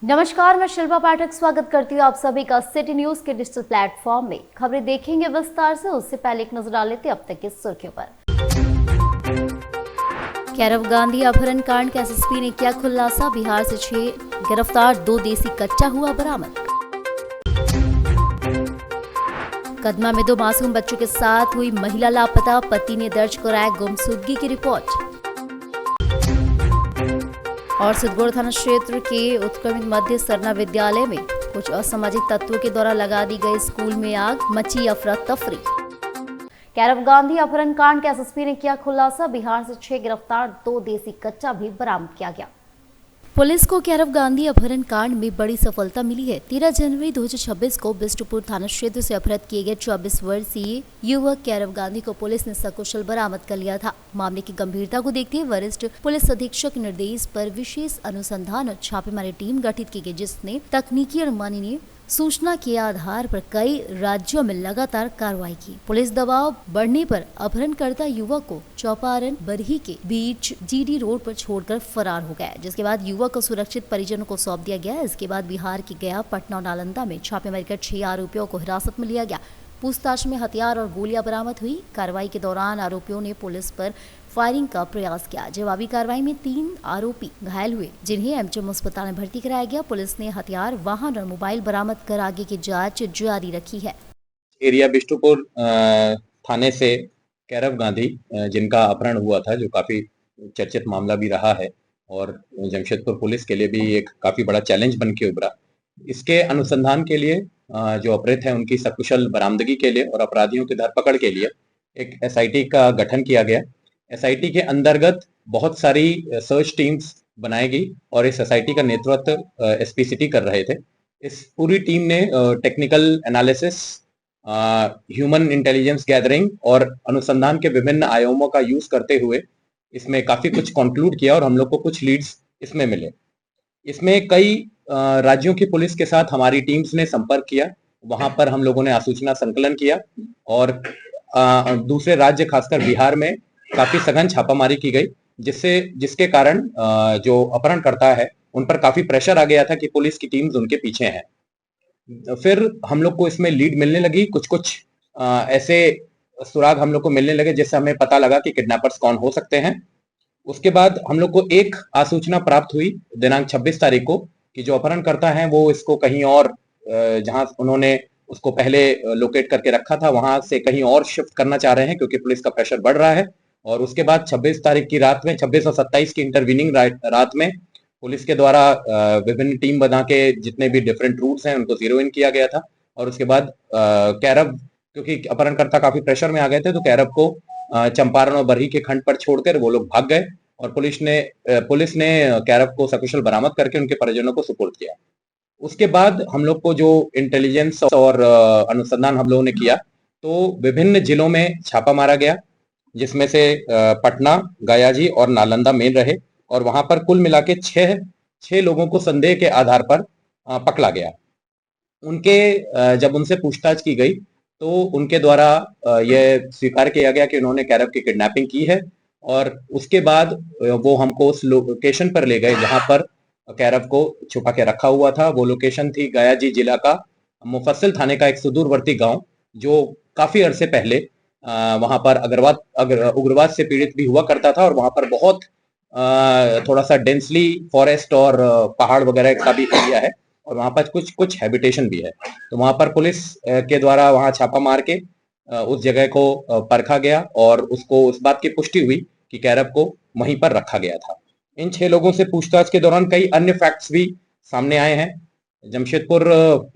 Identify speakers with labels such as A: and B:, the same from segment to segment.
A: नमस्कार, मैं शिल्पा पाठक स्वागत करती हूँ आप सभी का सिटी न्यूज के डिजिटल प्लेटफॉर्म में। खबरें देखेंगे विस्तार से, उससे पहले एक नजर डाल लेते हैं अब तक की सुर्खियों पर। कैरव गांधी अपहरण कांड के एसएसपी ने किया खुलासा। बिहार से 6 गिरफ्तार, 2 देसी कच्चा हुआ बरामद। कदमा में 2 मासूम बच्चों के साथ हुई महिला लापता, पति ने दर्ज कराया गुमशुदगी की रिपोर्ट। और सिद्धगुड़ थाना क्षेत्र के उत्क्रमित मध्य सरना विद्यालय में कुछ असामाजिक तत्वों के द्वारा लगा दी गई स्कूल में आग, मची अफरा तफरी। कैरव गांधी अपहरण कांड के एसएसपी ने किया खुलासा। बिहार से 6 गिरफ्तार, 2 देसी कच्चा भी बरामद किया गया। पुलिस को कैरव गांधी अपहरण कांड में बड़ी सफलता मिली है। 13 जनवरी 2026 को बिष्टुपुर थाना क्षेत्र से अपहृत किए गए 24 वर्षीय युवक कैरव गांधी को पुलिस ने सकुशल बरामद कर लिया था। मामले की गंभीरता को देखते हुए वरिष्ठ पुलिस अधीक्षक निर्देश पर विशेष अनुसंधान और छापेमारी टीम गठित की गई, जिसने तकनीकी और माननीय सूचना के आधार पर कई राज्यों में लगातार कार्रवाई की। पुलिस दबाव बढ़ने पर अपहरणकर्ता युवक को चौपारण बरही के बीच जीडी रोड पर छोड़कर फरार हो गया, जिसके बाद युवक को सुरक्षित परिजनों को सौंप दिया गया। इसके बाद बिहार की गया, पटना और नालंदा में छापेमारी कर 6 आरोपियों को हिरासत में लिया गया। पूछताछ में हथियार और गोलियां बरामद हुई। कार्रवाई के दौरान आरोपियों ने पुलिस पर फायरिंग का प्रयास किया। जवाबी कार्रवाई में 3 आरोपी घायल हुए, जिन्हें एमएचएम अस्पताल में भर्ती कराया गया। पुलिस ने हथियार, वाहन और मोबाइल बरामद कर आगे की जांच जारी रखी है।
B: एरिया बिष्टुपुर थाने से कैरव गांधी जिनका अपहरण हुआ था, जो काफी चर्चित मामला भी रहा है और जमशेदपुर पुलिस के लिए भी एक काफी बड़ा चैलेंज बन के उभरा। इसके अनुसंधान के लिए जो अपहृत है उनकी सकुशल बरामदगी के लिए और अपराधियों की धरपकड़ के लिए एक एसआईटी का गठन किया गया। एसआईटी के अंतर्गत बहुत सारी सर्च टीम्स बनाई गई और इस एसआईटी का नेतृत्व एसपी सिटी कर रहे थे। इस पूरी टीम ने technical analysis, human intelligence gathering और अनुसंधान के विभिन्न आयामों का यूज करते हुए इसमें काफी कुछ कंक्लूड किया और हम लोग को कुछ लीड्स इसमें मिले। इसमें कई राज्यों की पुलिस के साथ हमारी टीम्स ने संपर्क किया। वहां पर हम लोगों ने आसूचना संकलन किया और दूसरे राज्य, खासकर बिहार में काफी सघन छापामारी की गई, जिसके कारण जो अपहरणकर्ता है उन पर काफी प्रेशर आ गया था कि पुलिस की टीम्स उनके पीछे हैं। फिर हम लोग को इसमें लीड मिलने लगी, कुछ ऐसे सुराग हम लोग को मिलने लगे जिससे हमें पता लगा कि किडनैपर्स कौन हो सकते हैं। उसके बाद हम लोग को एक आसूचना प्राप्त हुई दिनांक 26 तारीख को कि जो अपहरणकर्ता हैं वो इसको कहीं और, जहां उन्होंने उसको पहले लोकेट करके रखा था, वहां से कहीं और शिफ्ट करना चाह रहे हैं क्योंकि पुलिस का प्रेशर बढ़ रहा है। और उसके बाद 26 तारीख की रात में, 26 और 27 की इंटरवीनिंग रात में पुलिस के द्वारा विभिन्न टीम बना के जितने भी डिफरेंट रूट्स हैं उनको जीरो इन किया गया था। और उसके बाद कैरव, क्योंकि अपहरणकर्ता काफी प्रेशर में आ गए थे, तो कैरव को चंपारण और बरही के खंड पर छोड़कर वो लोग भाग गए और पुलिस ने कैरव को सकुशल बरामद करके उनके परिजनों को सुपुर्द किया। उसके बाद हम लोग को जो इंटेलिजेंस और अनुसंधान हम लोगों ने किया, तो विभिन्न जिलों में छापा मारा गया, जिसमें से पटना, गयाजी और नालंदा मेन रहे। और वहां पर कुल मिला के 6 लोगों को संदेह के आधार पर पकड़ा गया। जब उनसे पूछताछ की गई तो उनके द्वारा यह स्वीकार किया गया कि उन्होंने कैरव की किडनैपिंग की है। और उसके बाद वो हमको उस लोकेशन पर ले गए जहां पर कैरव को छुपा के रखा हुआ था। वो लोकेशन थी गयाजी जिला का मुफस्सिल थाने का एक सुदूरवर्ती गांव, जो काफी अरसे पहले वहां पर उग्रवाद से पीड़ित भी हुआ करता था और वहां पर बहुत थोड़ा सा डेंसली फॉरेस्ट और पहाड़ वगैरह का भी एरिया है और वहां पर कुछ हैबिटेशन भी है। तो वहां पर पुलिस के द्वारा वहां छापा मार के उस जगह को परखा गया और उसको उस बात की पुष्टि हुई कि कैरव को वहीं पर रखा गया था। इन 6 लोगों से पूछताछ के दौरान कई अन्य फैक्ट्स भी सामने आए हैं। जमशेदपुर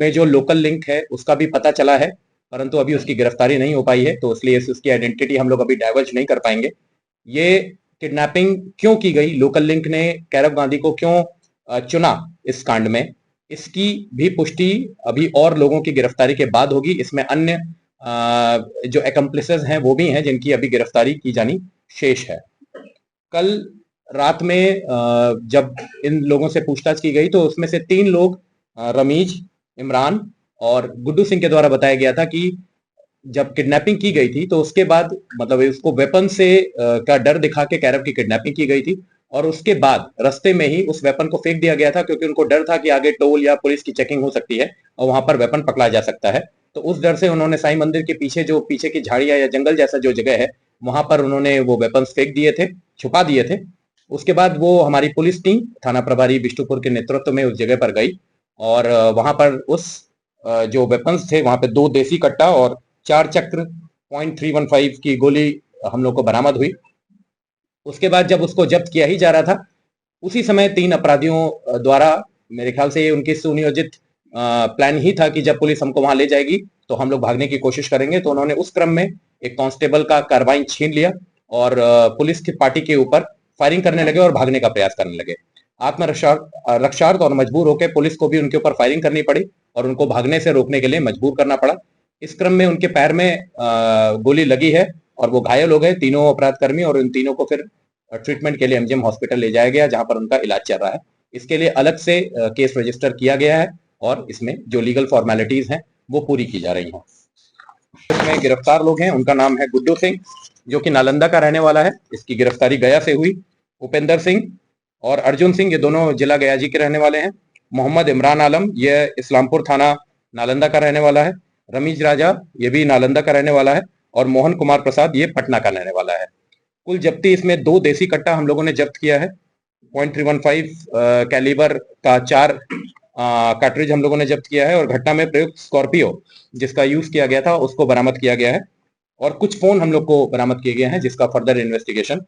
B: में जो लोकल लिंक है उसका भी पता चला है, परंतु अभी उसकी गिरफ्तारी नहीं हो पाई है, तो इसलिए उसकी आइडेंटिटी हम लोग अभी डाइवर्ज नहीं कर पाएंगे। ये किडनैपिंग क्यों की गई, लोकल लिंक ने कैरव गांधी को क्यों चुना इस कांड में, इसकी भी पुष्टि अभी और लोगों की गिरफ्तारी के बाद होगी। इसमें अन्य जो एक्म्प्लिसेस हैं वो भी हैं जिनकी अभी गिरफ्तारी की जानी शेष है। कल रात में जब इन लोगों से पूछताछ की गई तो उसमें से 3 लोग, रमीज, इमरान और गुड्डू सिंह के द्वारा बताया गया था कि जब किडनैपिंग की गई थी तो उसके बाद मतलब उसको वेपन से का डर दिखा के कैरव की किडनैपिंग की गई थी और उसके बाद रास्ते में ही उस वेपन को फेंक दिया गया था, क्योंकि उनको डर था कि आगे टोल या पुलिस की चेकिंग हो सकती है और वहां पर वेपन पकड़ा जा सकता है। तो उस डर से उन्होंने साईं मंदिर के पीछे जो पीछे की झाड़ियां या जंगल जैसा जो जगह है वहां पर उन्होंने वो वेपन्स फेंक दिए थे, छुपा दिए थे। उसके बाद वो हमारी पुलिस टीम थाना प्रभारी बिष्टुपुर के नेतृत्व में उस जगह पर गई और वहां पर उस जो वेपन्स थे वहां पे 2 देसी कट्टा और 4 चक्र .315 की गोली हम लोग को बरामद हुई। उसके बाद जब उसको जब्त किया ही जा रहा था, उसी समय 3 अपराधियों द्वारा, मेरे ख्याल से ये उनकी सुनियोजित प्लान ही था कि जब पुलिस हमको वहां ले जाएगी तो हम लोग भागने की कोशिश करेंगे, तो उन्होंने उस क्रम में एक कांस्टेबल का कार्बाइन छीन लिया और पुलिस की पार्टी के ऊपर फायरिंग करने लगे और भागने का प्रयास करने लगे। आत्मरक्षार्थ और मजबूर होकर पुलिस को भी उनके ऊपर फायरिंग करनी पड़ी और उनको भागने से रोकने के लिए मजबूर करना पड़ा। इस क्रम में उनके पैर में गोली लगी है और वो घायल हो गए, तीनों अपराधकर्मी, और इन तीनों को फिर ट्रीटमेंट के लिए एमजीएम हॉस्पिटल ले जाया गया, जहां पर उनका इलाज चल रहा है। इसके लिए अलग से केस रजिस्टर किया गया है और इसमें जो लीगल फॉर्मेलिटीज हैं वो पूरी की जा रही हैं। इसमें गिरफ्तार लोग हैं, उनका नाम है गुड्डू सिंह, जो कि नालंदा का रहने वाला है। इसकी गिरफ्तारी गया से हुई। उपेंद्र सिंह और अर्जुन सिंह, ये दोनों जिला गयाजी के रहने वाले हैं। मोहम्मद इमरान आलम, ये इस्लामपुर थाना नालंदा का रहने वाला है। रमीज राजा, ये भी नालंदा का रहने वाला है। और मोहन कुमार प्रसाद, ये पटना का रहने वाला है। कुल जब्ती इसमें 2 देसी कट्टा हम लोगों ने जब्त किया है। .315 कैलिबर का 4 कार्ट्रिज हम लोगों ने जब्त किया है और घटना में प्रयुक्त स्कॉर्पियो जिसका यूज किया गया था उसको बरामद किया गया है और कुछ फोन हम लोग को बरामद किए गए हैं, जिसका फर्दर इन्वेस्टिगेशन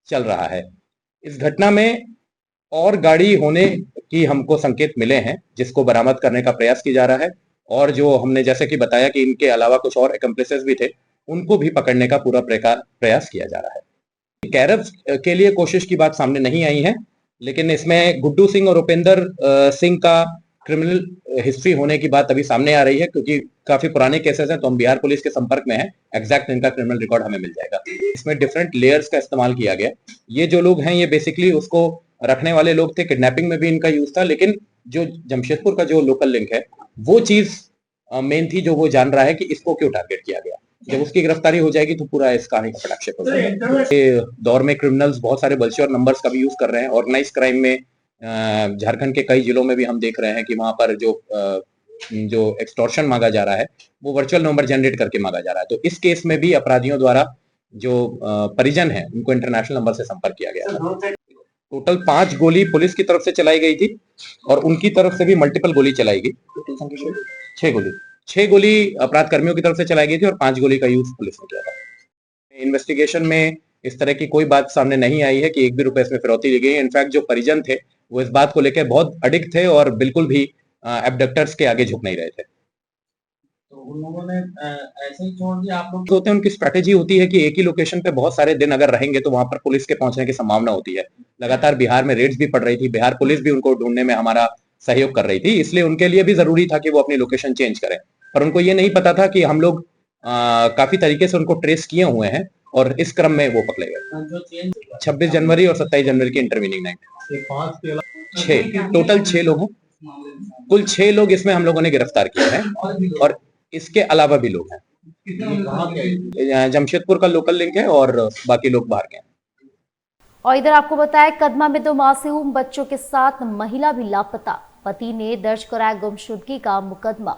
B: चल रहा है। इस घटना में और गाड़ी होने की हमको संकेत मिले हैं, जिसको बरामद करने का प्रयास किया जा रहा है। और जो हमने जैसे कि बताया कि इनके अलावा कुछ और एक्म्प्लिसेस भी थे, उनको भी पकड़ने का पूरा प्रयास किया जा रहा है। कैरव के लिए कोशिश की बात सामने नहीं आई है, लेकिन इसमें गुड्डू सिंह और उपेंद्र सिंह का क्रिमिनल हिस्ट्री होने की बात अभी सामने आ रही है, क्योंकि काफी पुराने केसेस हैं, तो हम बिहार पुलिस के संपर्क में हैं। एग्जैक्ट इनका क्रिमिनल रिकॉर्ड हमें मिल जाएगा। इसमें डिफरेंट लेयर्स का इस्तेमाल किया गया। ये जो लोग हैं ये बेसिकली उसको रखने वाले लोग थे, किडनैपिंग में भी इनका यूज था, लेकिन जो जमशेदपुर का जो लोकल लिंक है वो चीज मेन थी जो वो जान रहा है कि इसको क्यों टारगेट किया गया। जब उसकी गिरफ्तारी हो जाएगी तो पूरा इस कहानी का पटाक्षेप हो जाएगा। दौर में क्रिमिनल्स बहुत सारे वर्चुअल नंबर्स का भी यूज कर रहे हैं। ऑर्गेनाइज क्राइम में झारखंड के कई जिलों में भी हम देख रहे हैं कि वहां पर जो एक्सटॉर्शन मांगा जा रहा है वो वर्चुअल नंबर जनरेट करके मांगा जा रहा है। तो इस केस में भी अपराधियों द्वारा जो परिजन है उनको इंटरनेशनल नंबर से संपर्क किया गया था। टोटल 5 गोली पुलिस की तरफ से चलाई गई थी और उनकी तरफ से भी मल्टीपल गोली चलाई गई। 6 गोली अपराध कर्मियों की तरफ से चलाई गई थी और 5 गोली का यूज पुलिस ने किया था। इन्वेस्टिगेशन में इस तरह की कोई बात सामने नहीं आई है कि 1 भी रुपए इसमें फिरौती ली गई। इनफैक्ट जो परिजन थे वो इस बात को लेकर बहुत अडिग थे और बिल्कुल भी एबडक्टर्स के आगे झुक नहीं रहे थे।
C: तो उन लोगों ने ऐसे ही छोड़ दिया आप लोग?
B: होते हैं, उनकी स्ट्रैटेजी होती है कि एक ही लोकेशन पे बहुत सारे दिन अगर रहेंगे तो वहां पर पुलिस के पहुंचने की संभावना होती है। लगातार बिहार में रेड्स भी पड़ रही थी, बिहार पुलिस भी उनको ढूंढने में हमारा सहयोग कर रही थी, इसलिए उनके लिए भी जरूरी था कि वो अपनी लोकेशन चेंज करें। पर उनको ये नहीं पता था कि हम लोग काफी तरीके से उनको ट्रेस किए हुए हैं और इस क्रम में वो पकड़े गए। 26 जनवरी और 27 जनवरी की इंटरवीनिंग नाइट 6 टोटल 6 लोग हैं। कुल 6 लोग इसमें हम लोगों ने गिरफ्तार किए हैं और इसके अलावा भी लोग हैं। जमशेदपुर का लोकल लिंक है और बाकी लोग बाहर के हैं।
A: और इधर आपको बताया कदमा में 2 मासूम बच्चों के साथ महिला भी लापता। पति ने दर्ज कराया गुमशुदगी का मुकदमा।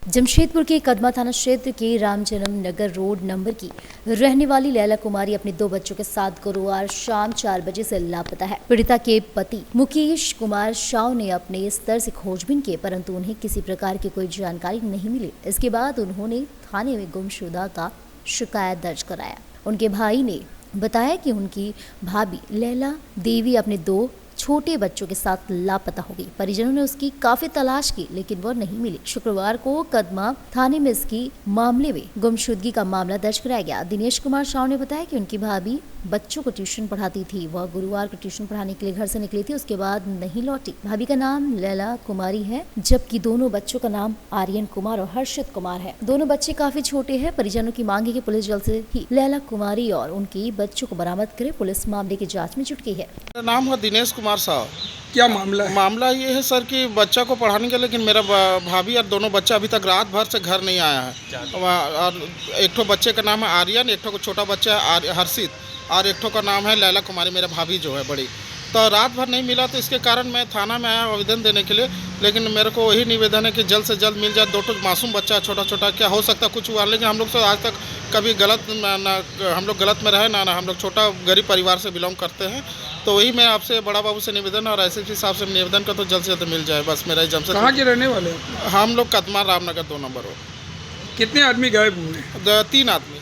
A: जमशेदपुर के कदमा थाना क्षेत्र के रामजन्म नगर रोड नंबर की रहने वाली लैला कुमारी अपने 2 बच्चों के साथ गुरुवार शाम 4 बजे से लापता है। पीड़िता के पति मुकेश कुमार शाह ने अपने स्तर से खोजबीन की, परंतु उन्हें किसी प्रकार की कोई जानकारी नहीं मिली। इसके बाद उन्होंने थाने में गुमशुदा का शिकायत दर्ज कराया। उनके भाई ने बताया कि उनकी भाभी लैला देवी अपने 2 छोटे बच्चों के साथ लापता हो गई। परिजनों ने उसकी काफी तलाश की लेकिन वह नहीं मिली। शुक्रवार को कदमा थाने में इसकी मामले में गुमशुदगी का मामला दर्ज कराया गया। दिनेश कुमार शाह ने बताया कि उनकी भाभी बच्चों को ट्यूशन पढ़ाती थी। वह गुरुवार को ट्यूशन पढ़ाने के लिए घर से निकली थी, उसके बाद नहीं लौटी। भाभी का नाम लैला कुमारी है, जबकि दोनों बच्चों का नाम आर्यन कुमार और हर्षित कुमार है। दोनों बच्चे काफी छोटे हैं। परिजनों की मांग है कि पुलिस जल्द से ही लैला कुमारी और उनकी बच्चों को बरामद करे। पुलिस मामले की जाँच में जुट गई है।
D: मेरा नाम है दिनेश कुमार साहब।
C: क्या मामला है?
D: मामला ये है सर कि बच्चा को पढ़ाने के, लेकिन मेरा भाभी और दोनों बच्चा अभी तक रात भर से घर नहीं आया है। और एक ठो बच्चे का नाम है आर्यन, एक ठो छोटा बच्चा है हर्षित, और एक ठो का नाम है लैला कुमारी, मेरा भाभी जो है बड़ी। तो रात भर नहीं मिला, तो इसके कारण मैं थाना में आया आवेदन देने के लिए। लेकिन मेरे को वही निवेदन है कि जल्द से जल्द मिल जाए। 2 मासूम बच्चा छोटा छोटा, क्या हो सकता कुछ हुआ, लेकिन हम लोग तो आज तक कभी गलत ना हम लोग गलत में रहे ना हम लोग छोटा गरीब परिवार से बिलोंग करते हैं। तो वही मैं आपसे बड़ा बाबू से निवेदन और एसएसपी साहब से निवेदन कर, तो जल्द से जल्द मिल जाए बस मेरा ही जमशेदपुर।
E: कहाँ के रहने वाले हैं?
D: हम लोग कतमान रामनगर 2 नंबर रोड।
E: कितने आदमी गायब हुए?
D: 3 आदमी,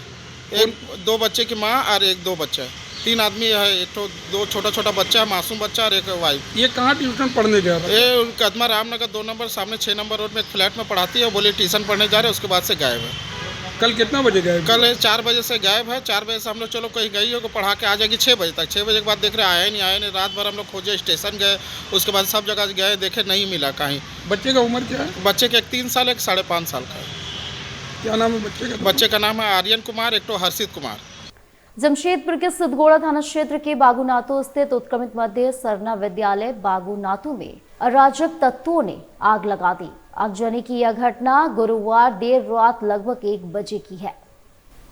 D: 2 बच्चे की माँ और 2 बच्चा है। 3 आदमी है, एक तो 2 छोटा छोटा बच्चा है, मासूम बच्चा और एक वाइफ।
E: ये कहाँ ट्यूशन पढ़ने जा रहा है?
D: ये कदमा रामनगर 2 नंबर सामने 6 नंबर रोड में एक फ्लैट में पढ़ाती है। बोले ट्यूशन पढ़ने जा रहे हैं, उसके बाद से गायब है।
E: कल कितना बजे गायब?
D: कल 4 बजे से गायब है। 4 बजे से हम लोग चलो कहीं गई हो, पढ़ा के आ जाएगी 6 बजे तक। 6 बजे के बाद देख रहे आया नहीं। रात भर हम लोग खोजे, स्टेशन गए, उसके बाद सब जगह गए, देखे नहीं मिला कहीं।
E: बच्चे का उम्र क्या है?
D: बच्चे के एक 3 साल, एक 5.5 साल का है।
E: क्या नाम है बच्चे का?
D: बच्चे का नाम है आर्यन कुमार, एक तो हर्षित कुमार।
A: जमशेदपुर के सिद्धगोड़ा थाना क्षेत्र के बागुनाथू स्थित उत्क्रमित मध्य सरना विद्यालय बागुनाथू में अराजक तत्वों ने आग लगा दी। आगजनी की यह घटना गुरुवार देर रात लगभग 1 बजे की है।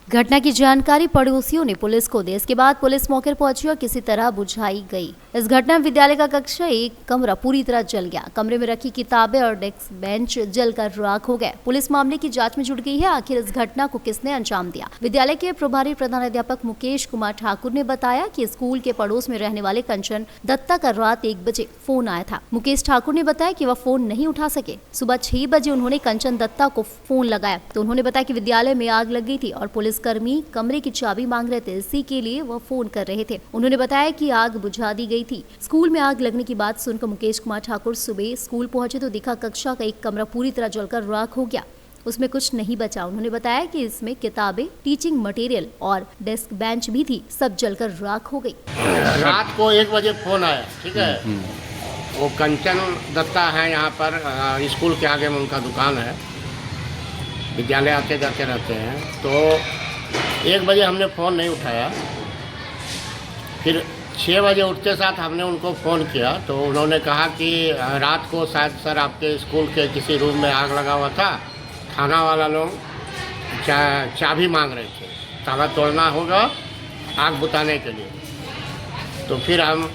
A: घटना की जानकारी पड़ोसियों ने पुलिस को दी। इसके बाद पुलिस मौके पर पहुंची और किसी तरह बुझाई गई। इस घटना में विद्यालय का कक्षा 1 कमरा पूरी तरह जल गया। कमरे में रखी किताबें और डेस्क बेंच जलकर राख हो गए। पुलिस मामले की जांच में जुट गई है। आखिर इस घटना को किसने अंजाम दिया? विद्यालय के प्रभारी प्रधानाध्यापक मुकेश कुमार ठाकुर ने बताया कि स्कूल के पड़ोस में रहने वाले कंचन दत्ता का रात 1 बजे फोन आया था। मुकेश ठाकुर ने बताया कि वह फोन नहीं उठा सके। सुबह 6 बजे उन्होंने कंचन दत्ता को फोन लगाया तो उन्होंने बताया कि विद्यालय में आग लग गई थी और पुलिसकर्मी कमरे की चाबी मांग रहे थे। इसी के लिए वह फोन कर रहे थे। उन्होंने बताया कि आग बुझा दी गई थी। स्कूल में आग लगने की बात सुनकर मुकेश कुमार ठाकुर सुबह स्कूल पहुंचे तो दिखा कक्षा का 1 कमरा पूरी तरह जलकर राख हो गया, उसमें कुछ नहीं बचा। उन्होंने बताया कि इसमें किताबें, टीचिंग मटेरियल और डेस्क बेंच भी थी, सब जलकर राख हो गई।
F: रात को 1 बजे फोन आया, ठीक है। वो कंचन दत्ता है, यहाँ पर स्कूल के आगे में उनका दुकान है, विद्यालय आते जाते रहते हैं। तो 1 बजे हमने फ़ोन नहीं उठाया। फिर 6 बजे उठते साथ हमने उनको फ़ोन किया तो उन्होंने कहा कि रात को शायद सर आपके स्कूल के किसी रूम में आग लगा हुआ था, थाना वाला लोग चाबी मांग रहे थे, ताला तोड़ना होगा आग बुताने के लिए। तो फिर हम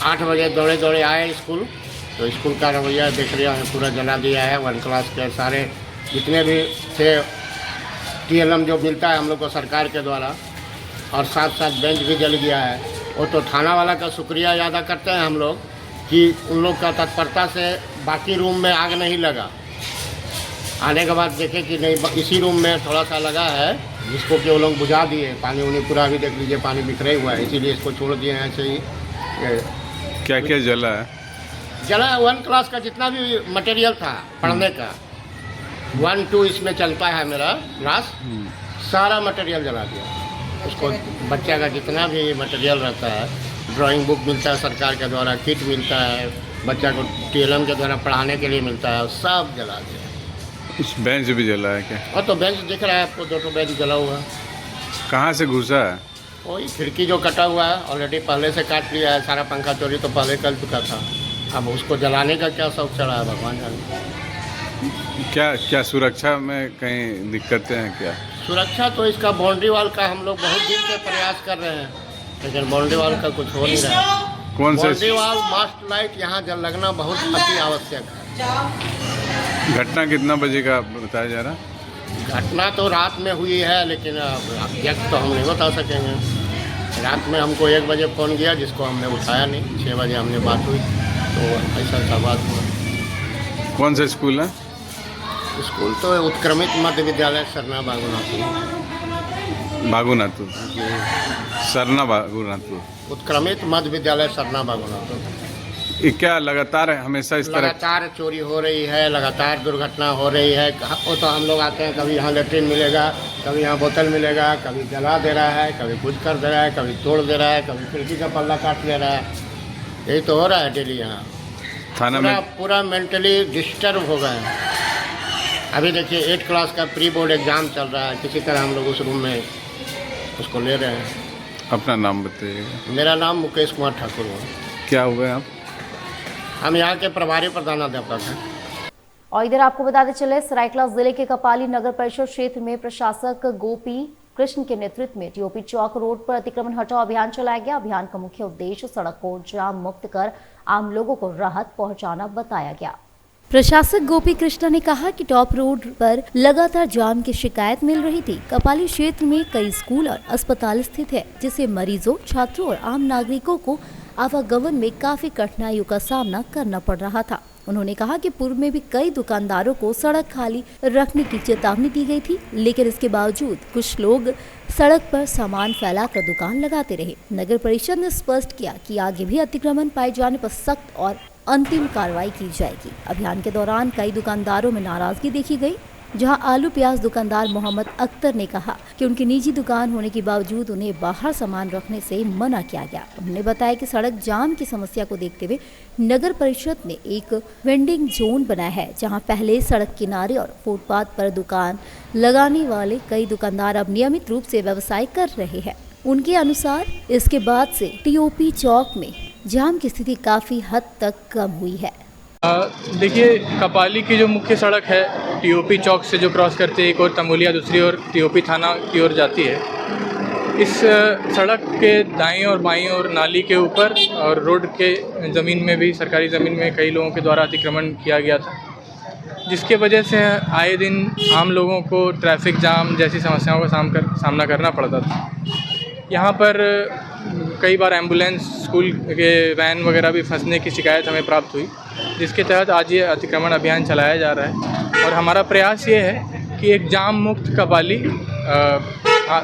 F: 8 बजे दौड़े दौड़े आए स्कूल। तो स्कूल का रवैया देख रहे हैं, पूरा जला दिया है। 1 क्लास के सारे जितने भी थे TLM जो मिलता है हम लोग को सरकार के द्वारा, और साथ साथ बेंच भी जल गया है। वो तो थाना वाला का शुक्रिया अदा करते हैं हम लोग कि उन लोग का तत्परता से बाकी रूम में आग नहीं लगा। आने के बाद देखे कि नहीं, इसी रूम में थोड़ा सा लगा है, जिसको कि वो लोग बुझा दिए। पानी उन्हें पूरा भी देख लीजिए, पानी बिखरे हुआ है, इसीलिए इसको छोड़ दिए हैं ऐसे ही।
G: क्या क्या जला है?
F: जला 1 क्लास का जितना भी मटेरियल था पढ़ने का, 1, 2 इसमें चलता है मेरा क्लास, सारा मटेरियल जला दिया। उसको बच्चा का जितना भी मटेरियल रहता है, ड्राइंग बुक मिलता है सरकार के द्वारा, किट मिलता है, बच्चा को TLM के द्वारा पढ़ाने के लिए मिलता है, सब जला दिया।
G: कुछ बेंच भी जला है क्या?
F: और तो बेंच दिख रहा है आपको, 2 बेंच जला हुआ है।
G: कहाँ से घुसा है?
F: वही खिड़की जो कटा हुआ है ऑलरेडी पहले से काट लिया है। सारा पंखा चोरी तो पहले कर चुका था, अब उसको जलाने का क्या शौक चढ़ा है भगवान जाने।
G: क्या सुरक्षा में कहीं दिक्कतें हैं क्या?
F: सुरक्षा तो इसका बाउंड्री वाल का हम लोग बहुत दिन से प्रयास कर रहे हैं, लेकिन बाउंड्री वाल का कुछ हो नहीं रहा है।
G: कौन से?
F: बाउंड्री वाल, मास्ट लाइट यहाँ जल लगना बहुत अति आवश्यक है।
G: घटना कितना बजे का बताया जा रहा?
F: घटना तो रात में हुई है, लेकिन एग्जैक्ट तो हम नहीं बता सकेंगे। रात में हमको 1 बजे फ़ोन किया, जिसको हमने उठाया नहीं। 6 बजे हमने बात हुई तो ऐसा बात हुआ।
G: कौन सा स्कूल है?
F: स्कूल तो उत्क्रमित मध्य विद्यालय सरना बागुनाथू।
G: बागुनाथू, सरना बागुनाथू,
F: उत्क्रमित मध्य विद्यालय सरना बागुनाथू।
G: ये क्या लगातार हमेशा इस तरह?
F: लगातार चोरी हो रही है, लगातार दुर्घटना हो रही है। वो तो हम लोग आते हैं, कभी यहाँ लेट्रिन मिलेगा, कभी यहाँ बोतल मिलेगा, कभी जला दे रहा है, कभी कुछ कर दे रहा है, कभी तोड़ दे रहा है, कभी खिड़की का पल्ला काट ले रहा है। यही तो हो रहा है डेली यहाँ।
G: थाना में
F: पूरा मेंटली डिस्टर्ब हो गए हैं। अभी देखिए 8 क्लास का प्री बोर्ड एग्ज़ाम चल रहा है, किसी तरह हम लोग उस रूम में उसको ले रहे हैं।
G: अपना नाम बताइएगा।
F: मेरा नाम मुकेश कुमार ठाकुर है।
G: क्या हुआ है आप?
F: हम यहाँ के प्रभारी प्रधानाध्यापक हैं।
A: और इधर आपको बताते चले, सरायकेला जिले के कपाली नगर परिषद क्षेत्र में प्रशासक गोपी कृष्ण के नेतृत्व में टीओपी चौक रोड पर अतिक्रमण हटाओ अभियान चलाया गया। अभियान का मुख्य उद्देश्य सड़क को जाम मुक्त कर आम लोगों को राहत पहुंचाना बताया गया। प्रशासक गोपी कृष्णा ने कहा कि टॉप रोड पर लगातार जाम की शिकायत मिल रही थी। कपाली क्षेत्र में कई स्कूल और अस्पताल स्थित है, जिससे मरीजों, छात्रों और आम नागरिकों को आवागमन में काफी कठिनाइयों का सामना करना पड़ रहा था। उन्होंने कहा कि पूर्व में भी कई दुकानदारों को सड़क खाली रखने की चेतावनी दी गई थी, लेकिन इसके बावजूद कुछ लोग सड़क पर सामान फैलाकर दुकान लगाते रहे। नगर परिषद ने स्पष्ट किया कि आगे भी अतिक्रमण पाए जाने पर सख्त और अंतिम कार्रवाई की जाएगी। अभियान के दौरान कई दुकानदारों में नाराजगी देखी गई, जहां आलू प्याज दुकानदार मोहम्मद अख्तर ने कहा कि उनकी निजी दुकान होने के बावजूद उन्हें बाहर सामान रखने से मना किया गया। उन्होंने बताया कि सड़क जाम की समस्या को देखते हुए नगर परिषद ने एक वेंडिंग जोन बनाया है, जहां पहले सड़क किनारे और फुटपाथ पर दुकान लगाने वाले कई दुकानदार अब नियमित रूप से व्यवसाय कर रहे हैं। उनके अनुसार इसके बाद से टीओपी चौक में जाम की स्थिति काफी हद तक कम हुई है।
H: देखिए, कपाली की जो मुख्य सड़क है टीओपी चौक से जो क्रॉस करते एक और तमोलिया, दूसरी ओर टीओपी थाना की ओर जाती है। इस सड़क के दाईं और बाईं ओर नाली के ऊपर और रोड के ज़मीन में भी, सरकारी ज़मीन में कई लोगों के द्वारा अतिक्रमण किया गया था, जिसके वजह से आए दिन आम लोगों को ट्रैफिक जाम जैसी समस्याओं का सामना करना पड़ता था। यहाँ पर कई बार एम्बुलेंस, स्कूल के वैन वगैरह भी फंसने की शिकायत हमें प्राप्त हुई, जिसके तहत आज ये अतिक्रमण अभियान चलाया जा रहा है। और हमारा प्रयास ये है कि एक जाम मुक्त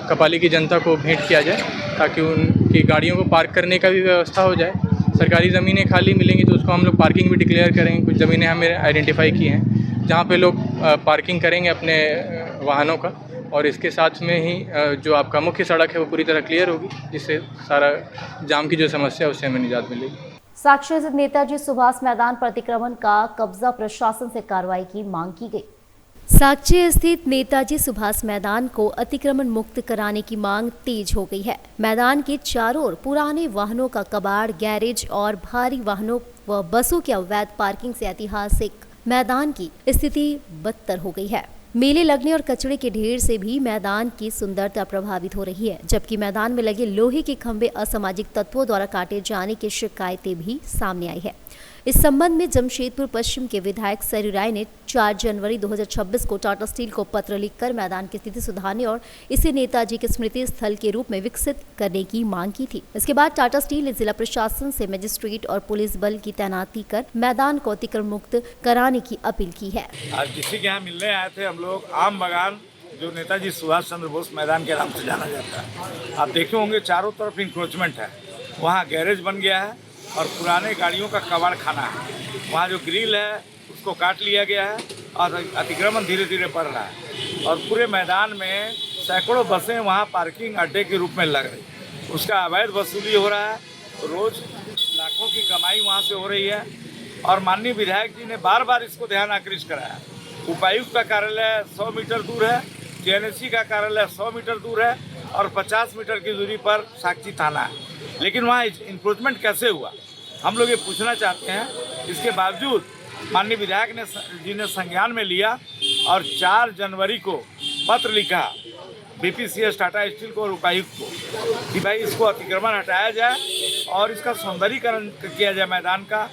H: कपाली की जनता को भेंट किया जाए, ताकि उनकी गाड़ियों को पार्क करने का भी व्यवस्था हो जाए। सरकारी ज़मीनें खाली मिलेंगी तो उसको हम लोग पार्किंग भी डिक्लेयर करेंगे। कुछ ज़मीनें हमें आइडेंटिफाई की हैं जहाँ पे लोग पार्किंग करेंगे अपने वाहनों का, और इसके साथ में ही जो आपका मुख्य सड़क है वो पूरी तरह क्लियर होगी, जिससे सारा जाम की जो समस्या है उससे हमें निजात मिलेगी।
A: साक्ष्य स्थित नेताजी सुभाष मैदान पर अतिक्रमण का कब्जा प्रशासन से कार्रवाई की मांग की गई। साक्ष्य स्थित नेताजी सुभाष मैदान को अतिक्रमण मुक्त कराने की मांग तेज हो गई है। मैदान के चारों ओर पुराने वाहनों का कबाड़, गैरेज और भारी वाहनों व बसों की अवैध पार्किंग से ऐतिहासिक मैदान की स्थिति बदतर हो गई है। मेले लगने और कचरे के ढेर से भी मैदान की सुंदरता प्रभावित हो रही है, जबकि मैदान में लगे लोहे के खंभे असामाजिक तत्वों द्वारा काटे जाने की शिकायतें भी सामने आई है। इस संबंध में जमशेदपुर पश्चिम के विधायक सरयू राय ने 4 जनवरी 2026 को टाटा स्टील को पत्र लिखकर मैदान की स्थिति सुधारने और इसे नेताजी के स्मृति स्थल के रूप में विकसित करने की मांग की थी। इसके बाद टाटा स्टील ने जिला प्रशासन से मजिस्ट्रेट और पुलिस बल की तैनाती कर मैदान को अतिक्रमण मुक्त कराने की अपील की है।
I: आज किसी के यहाँ मिलने आए थे हम लोग, आम बागान जो नेताजी सुभाष चंद्र बोस मैदान के नाम से जाना जाता है। आप देखे होंगे चारों तरफ इंक्रोचमेंट है, वहाँ गैरेज बन गया है और पुराने गाड़ियों का कबाड़ खाना है। वहाँ जो ग्रिल है उसको काट लिया गया है और अतिक्रमण धीरे धीरे बढ़ रहा है और पूरे मैदान में सैकड़ों बसें वहाँ पार्किंग अड्डे के रूप में लग रही, उसका अवैध वसूली हो रहा है। रोज़ लाखों की कमाई वहाँ से हो रही है और माननीय विधायक जी ने बार बार इसको ध्यान आकृष्ट कराया। उपायुक्त का कार्यालय 100 मीटर दूर है, जेएनएससी का कार्यालय 100 मीटर दूर है और 50 मीटर की दूरी पर साक्षी थाना है, लेकिन वहाँ इंक्रोचमेंट कैसे हुआ हम लोग ये पूछना चाहते हैं। इसके बावजूद माननीय विधायक जी ने संज्ञान में लिया और 4 जनवरी को पत्र लिखा बीपीसीएस टाटा स्टील को और उपायुक्त को कि भाई इसको अतिक्रमण हटाया जाए और इसका सौंदर्यीकरण किया जाए मैदान का।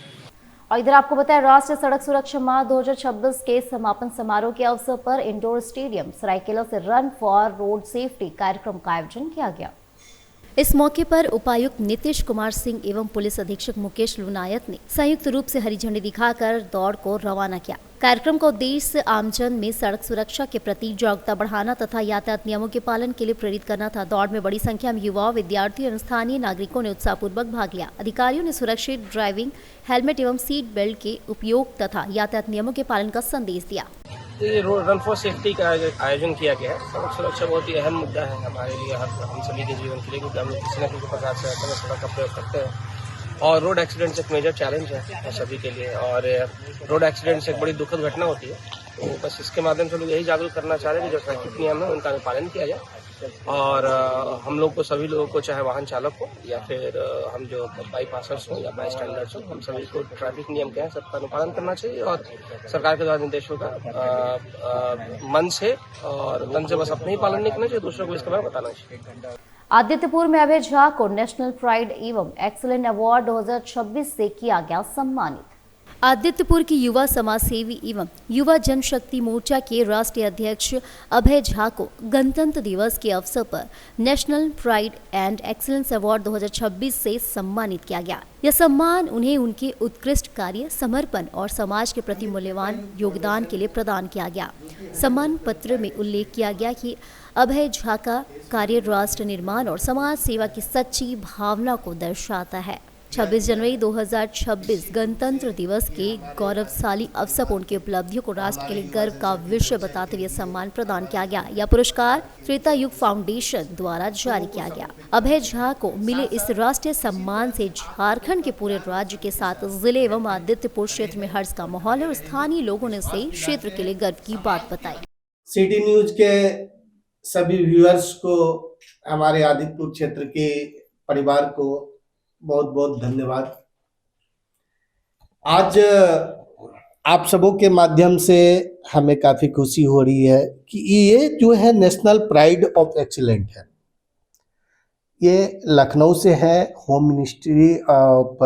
A: और इधर आपको बताया, राष्ट्रीय सड़क सुरक्षा माह 2026 के समापन समारोह के अवसर पर इंडोर स्टेडियम सरायकेला से रन फॉर रोड सेफ्टी कार्यक्रम का आयोजन किया गया। इस मौके पर उपायुक्त नीतीश कुमार सिंह एवं पुलिस अधीक्षक मुकेश लुनायत ने संयुक्त रूप से हरी झंडी दिखाकर दौड़ को रवाना किया। कार्यक्रम का उद्देश्य आमजन में सड़क सुरक्षा के प्रति जागरूकता बढ़ाना तथा यातायात नियमों के पालन के लिए प्रेरित करना था। दौड़ में बड़ी संख्या में युवा, विद्यार्थी और स्थानीय नागरिकों ने उत्साहपूर्वक भाग लिया। अधिकारियों ने सुरक्षित ड्राइविंग, हेलमेट एवं सीट बेल्ट के उपयोग तथा यातायात नियमों के पालन का संदेश दिया।
J: ये रन फॉर सेफ्टी का आयोजन किया गया है। सड़क सुरक्षा बहुत ही अहम मुद्दा है हमारे लिए, हम सभी के जीवन के लिए, क्योंकि हम लोग किसी न किसी प्रकार से सड़क का प्रयोग करते हैं और रोड एक्सीडेंट्स एक मेजर चैलेंज है सभी के लिए और रोड एक्सीडेंट्स एक बड़ी दुखद घटना होती है। तो बस इसके माध्यम से लोग यही जागरूक करना चाह रहे हैं कि जो ट्रैफिक नियम है उनका पालन किया जाए और हम लोग को, सभी लोगों को, चाहे वाहन चालक हो या फिर हम जो बाईपासर्स हो या बाई स्टैंडर्ड्स हो, हम सभी को ट्रैफिक नियम के हैं सबका अनुपालन करना चाहिए और सरकार के द्वारा निर्देशों का मन से और तन से बस अपने ही पालन नहीं करना चाहिए, दूसरों को इसके बारे में बताना चाहिए।
A: आदित्यपुर में अभय झा को नेशनल प्राइड एवं एक्सीलेंट अवार्ड 2026 से किया गया सम्मानित। आदित्यपुर की युवा समाज सेवी एवं युवा जनशक्ति मोर्चा के राष्ट्रीय अध्यक्ष अभय झा को गणतंत्र दिवस के अवसर पर national pride and excellence award 2026 से सम्मानित किया गया। यह सम्मान उन्हें उनके उत्कृष्ट कार्य, समर्पण और समाज के प्रति मूल्यवान योगदान के लिए प्रदान किया गया। सम्मान पत्र में उल्लेख किया गया कि अभय झा का कार्य राष्ट्र निर्माण और समाज सेवा की सच्ची भावना को दर्शाता है। 26 जनवरी 2026 गणतंत्र दिवस के गौरवशाली अवसर पर उनकी उपलब्धियों को राष्ट्र के लिए गर्व का विषय बताते हुए सम्मान प्रदान किया गया। यह पुरस्कार त्रेता युग फाउंडेशन द्वारा जारी किया गया। अभय झा को मिले इस राष्ट्रीय सम्मान से झारखंड के पूरे राज्य के साथ जिले एवं आदित्यपुर क्षेत्र में हर्ष का माहौल है और स्थानीय लोगों ने इसे क्षेत्र के लिए गर्व की बात बताई।
K: सिटी न्यूज के सभी व्यूअर्स को, हमारे आदित्यपुर क्षेत्र के परिवार को बहुत बहुत धन्यवाद। आज आप सबों के माध्यम से हमें काफी खुशी हो रही है कि ये जो है नेशनल प्राइड ऑफ एक्सीलेंट है, ये लखनऊ से है। होम मिनिस्ट्री ऑफ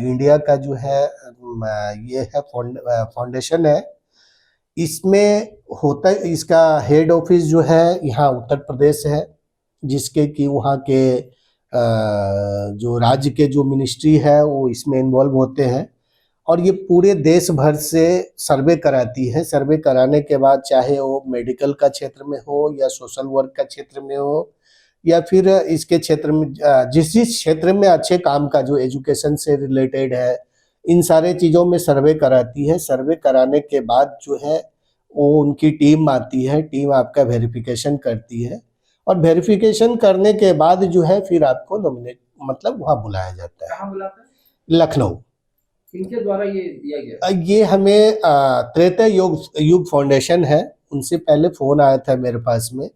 K: इंडिया का जो है ये है फाउंडेशन है। इसमें होता है, इसका हेड ऑफिस जो है यहाँ उत्तर प्रदेश है, जिसके कि वहाँ के जो राज्य के जो मिनिस्ट्री है वो इसमें इन्वॉल्व होते हैं और ये पूरे देश भर से सर्वे कराती है। सर्वे कराने के बाद चाहे वो मेडिकल का क्षेत्र में हो या सोशल वर्क का क्षेत्र में हो या फिर इसके क्षेत्र में जिस क्षेत्र में अच्छे काम का, जो एजुकेशन से रिलेटेड है, इन सारे चीज़ों में सर्वे कराती है। सर्वे कराने के बाद जो है वो उनकी टीम आती है, टीम आपका वेरिफिकेशन करती है और वेरिफिकेशन करने के बाद जो है फिर आपको नॉमिनेट मतलब वहाँ बुलाया जाता है।
J: कहाँ बुलाते हैं?
K: लखनऊ।
J: इनके द्वारा ये दिया गया?
K: ये हमें त्रेता युग फाउंडेशन है, उनसे पहले फोन आया था मेरे पास में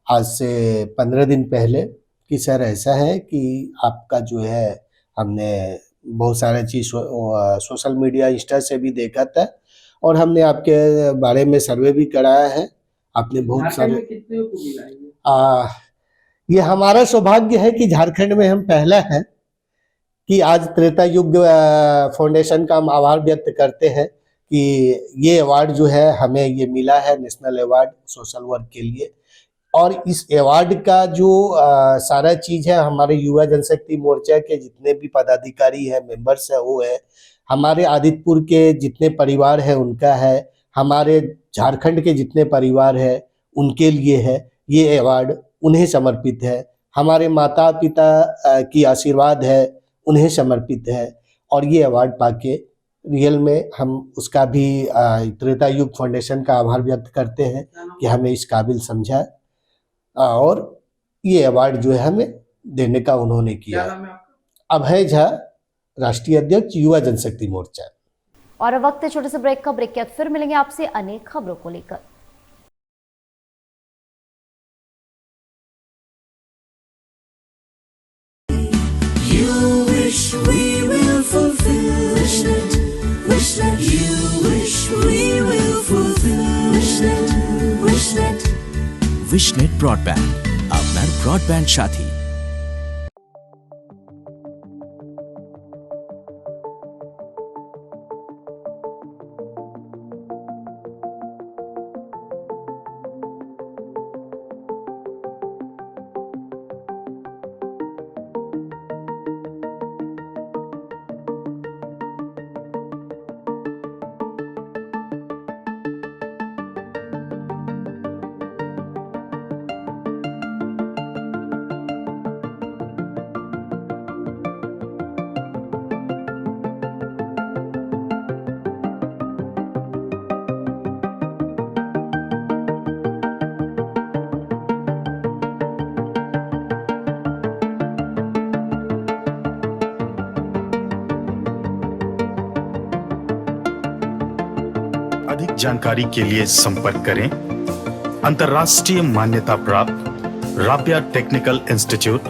K: आज से 15 दिन पहले कि सर ऐसा है कि आपका जो है, हमने बहुत सारा चीज़ सोशल मीडिया, इंस्टा से भी देखा था और हमने आपके बारे में सर्वे भी कराया है। आपने बहुत सारे,
J: कितने को मिला है?
K: ये हमारा सौभाग्य है कि झारखंड में हम पहला हैं कि आज त्रेता युग फाउंडेशन का हम आभार व्यक्त करते हैं कि ये अवार्ड जो है हमें ये मिला है, नेशनल अवार्ड सोशल वर्क के लिए। और इस अवार्ड का जो सारा चीज़ है, हमारे युवा जनशक्ति मोर्चा के जितने भी पदाधिकारी है, मेंबर्स है, वो है, हमारे आदित्यपुर के जितने परिवार है उनका है, हमारे झारखंड के जितने परिवार है उनके लिए है। ये अवार्ड उन्हें समर्पित है, हमारे माता पिता की आशीर्वाद है उन्हें समर्पित है और ये अवार्ड पाके रियल में हम उसका भी त्रेता युग फाउंडेशन का आभार व्यक्त करते हैं कि हमें इस काबिल समझा और ये अवार्ड जो है हमें देने का उन्होंने किया। अभय झा, राष्ट्रीय अध्यक्ष युवा जनशक्ति मोर्चा।
A: और अब वक्त है छोटे से ब्रेक का। ब्रेक के बाद फिर मिलेंगे आपसे अनेक खबरों को लेकर।
L: विशनेट ब्रॉडबैंड, আপনার ব্রডব্যান্ড সাথী।
M: अधिक जानकारी के लिए संपर्क करें अंतर्राष्ट्रीय मान्यता प्राप्त Rabia technical institute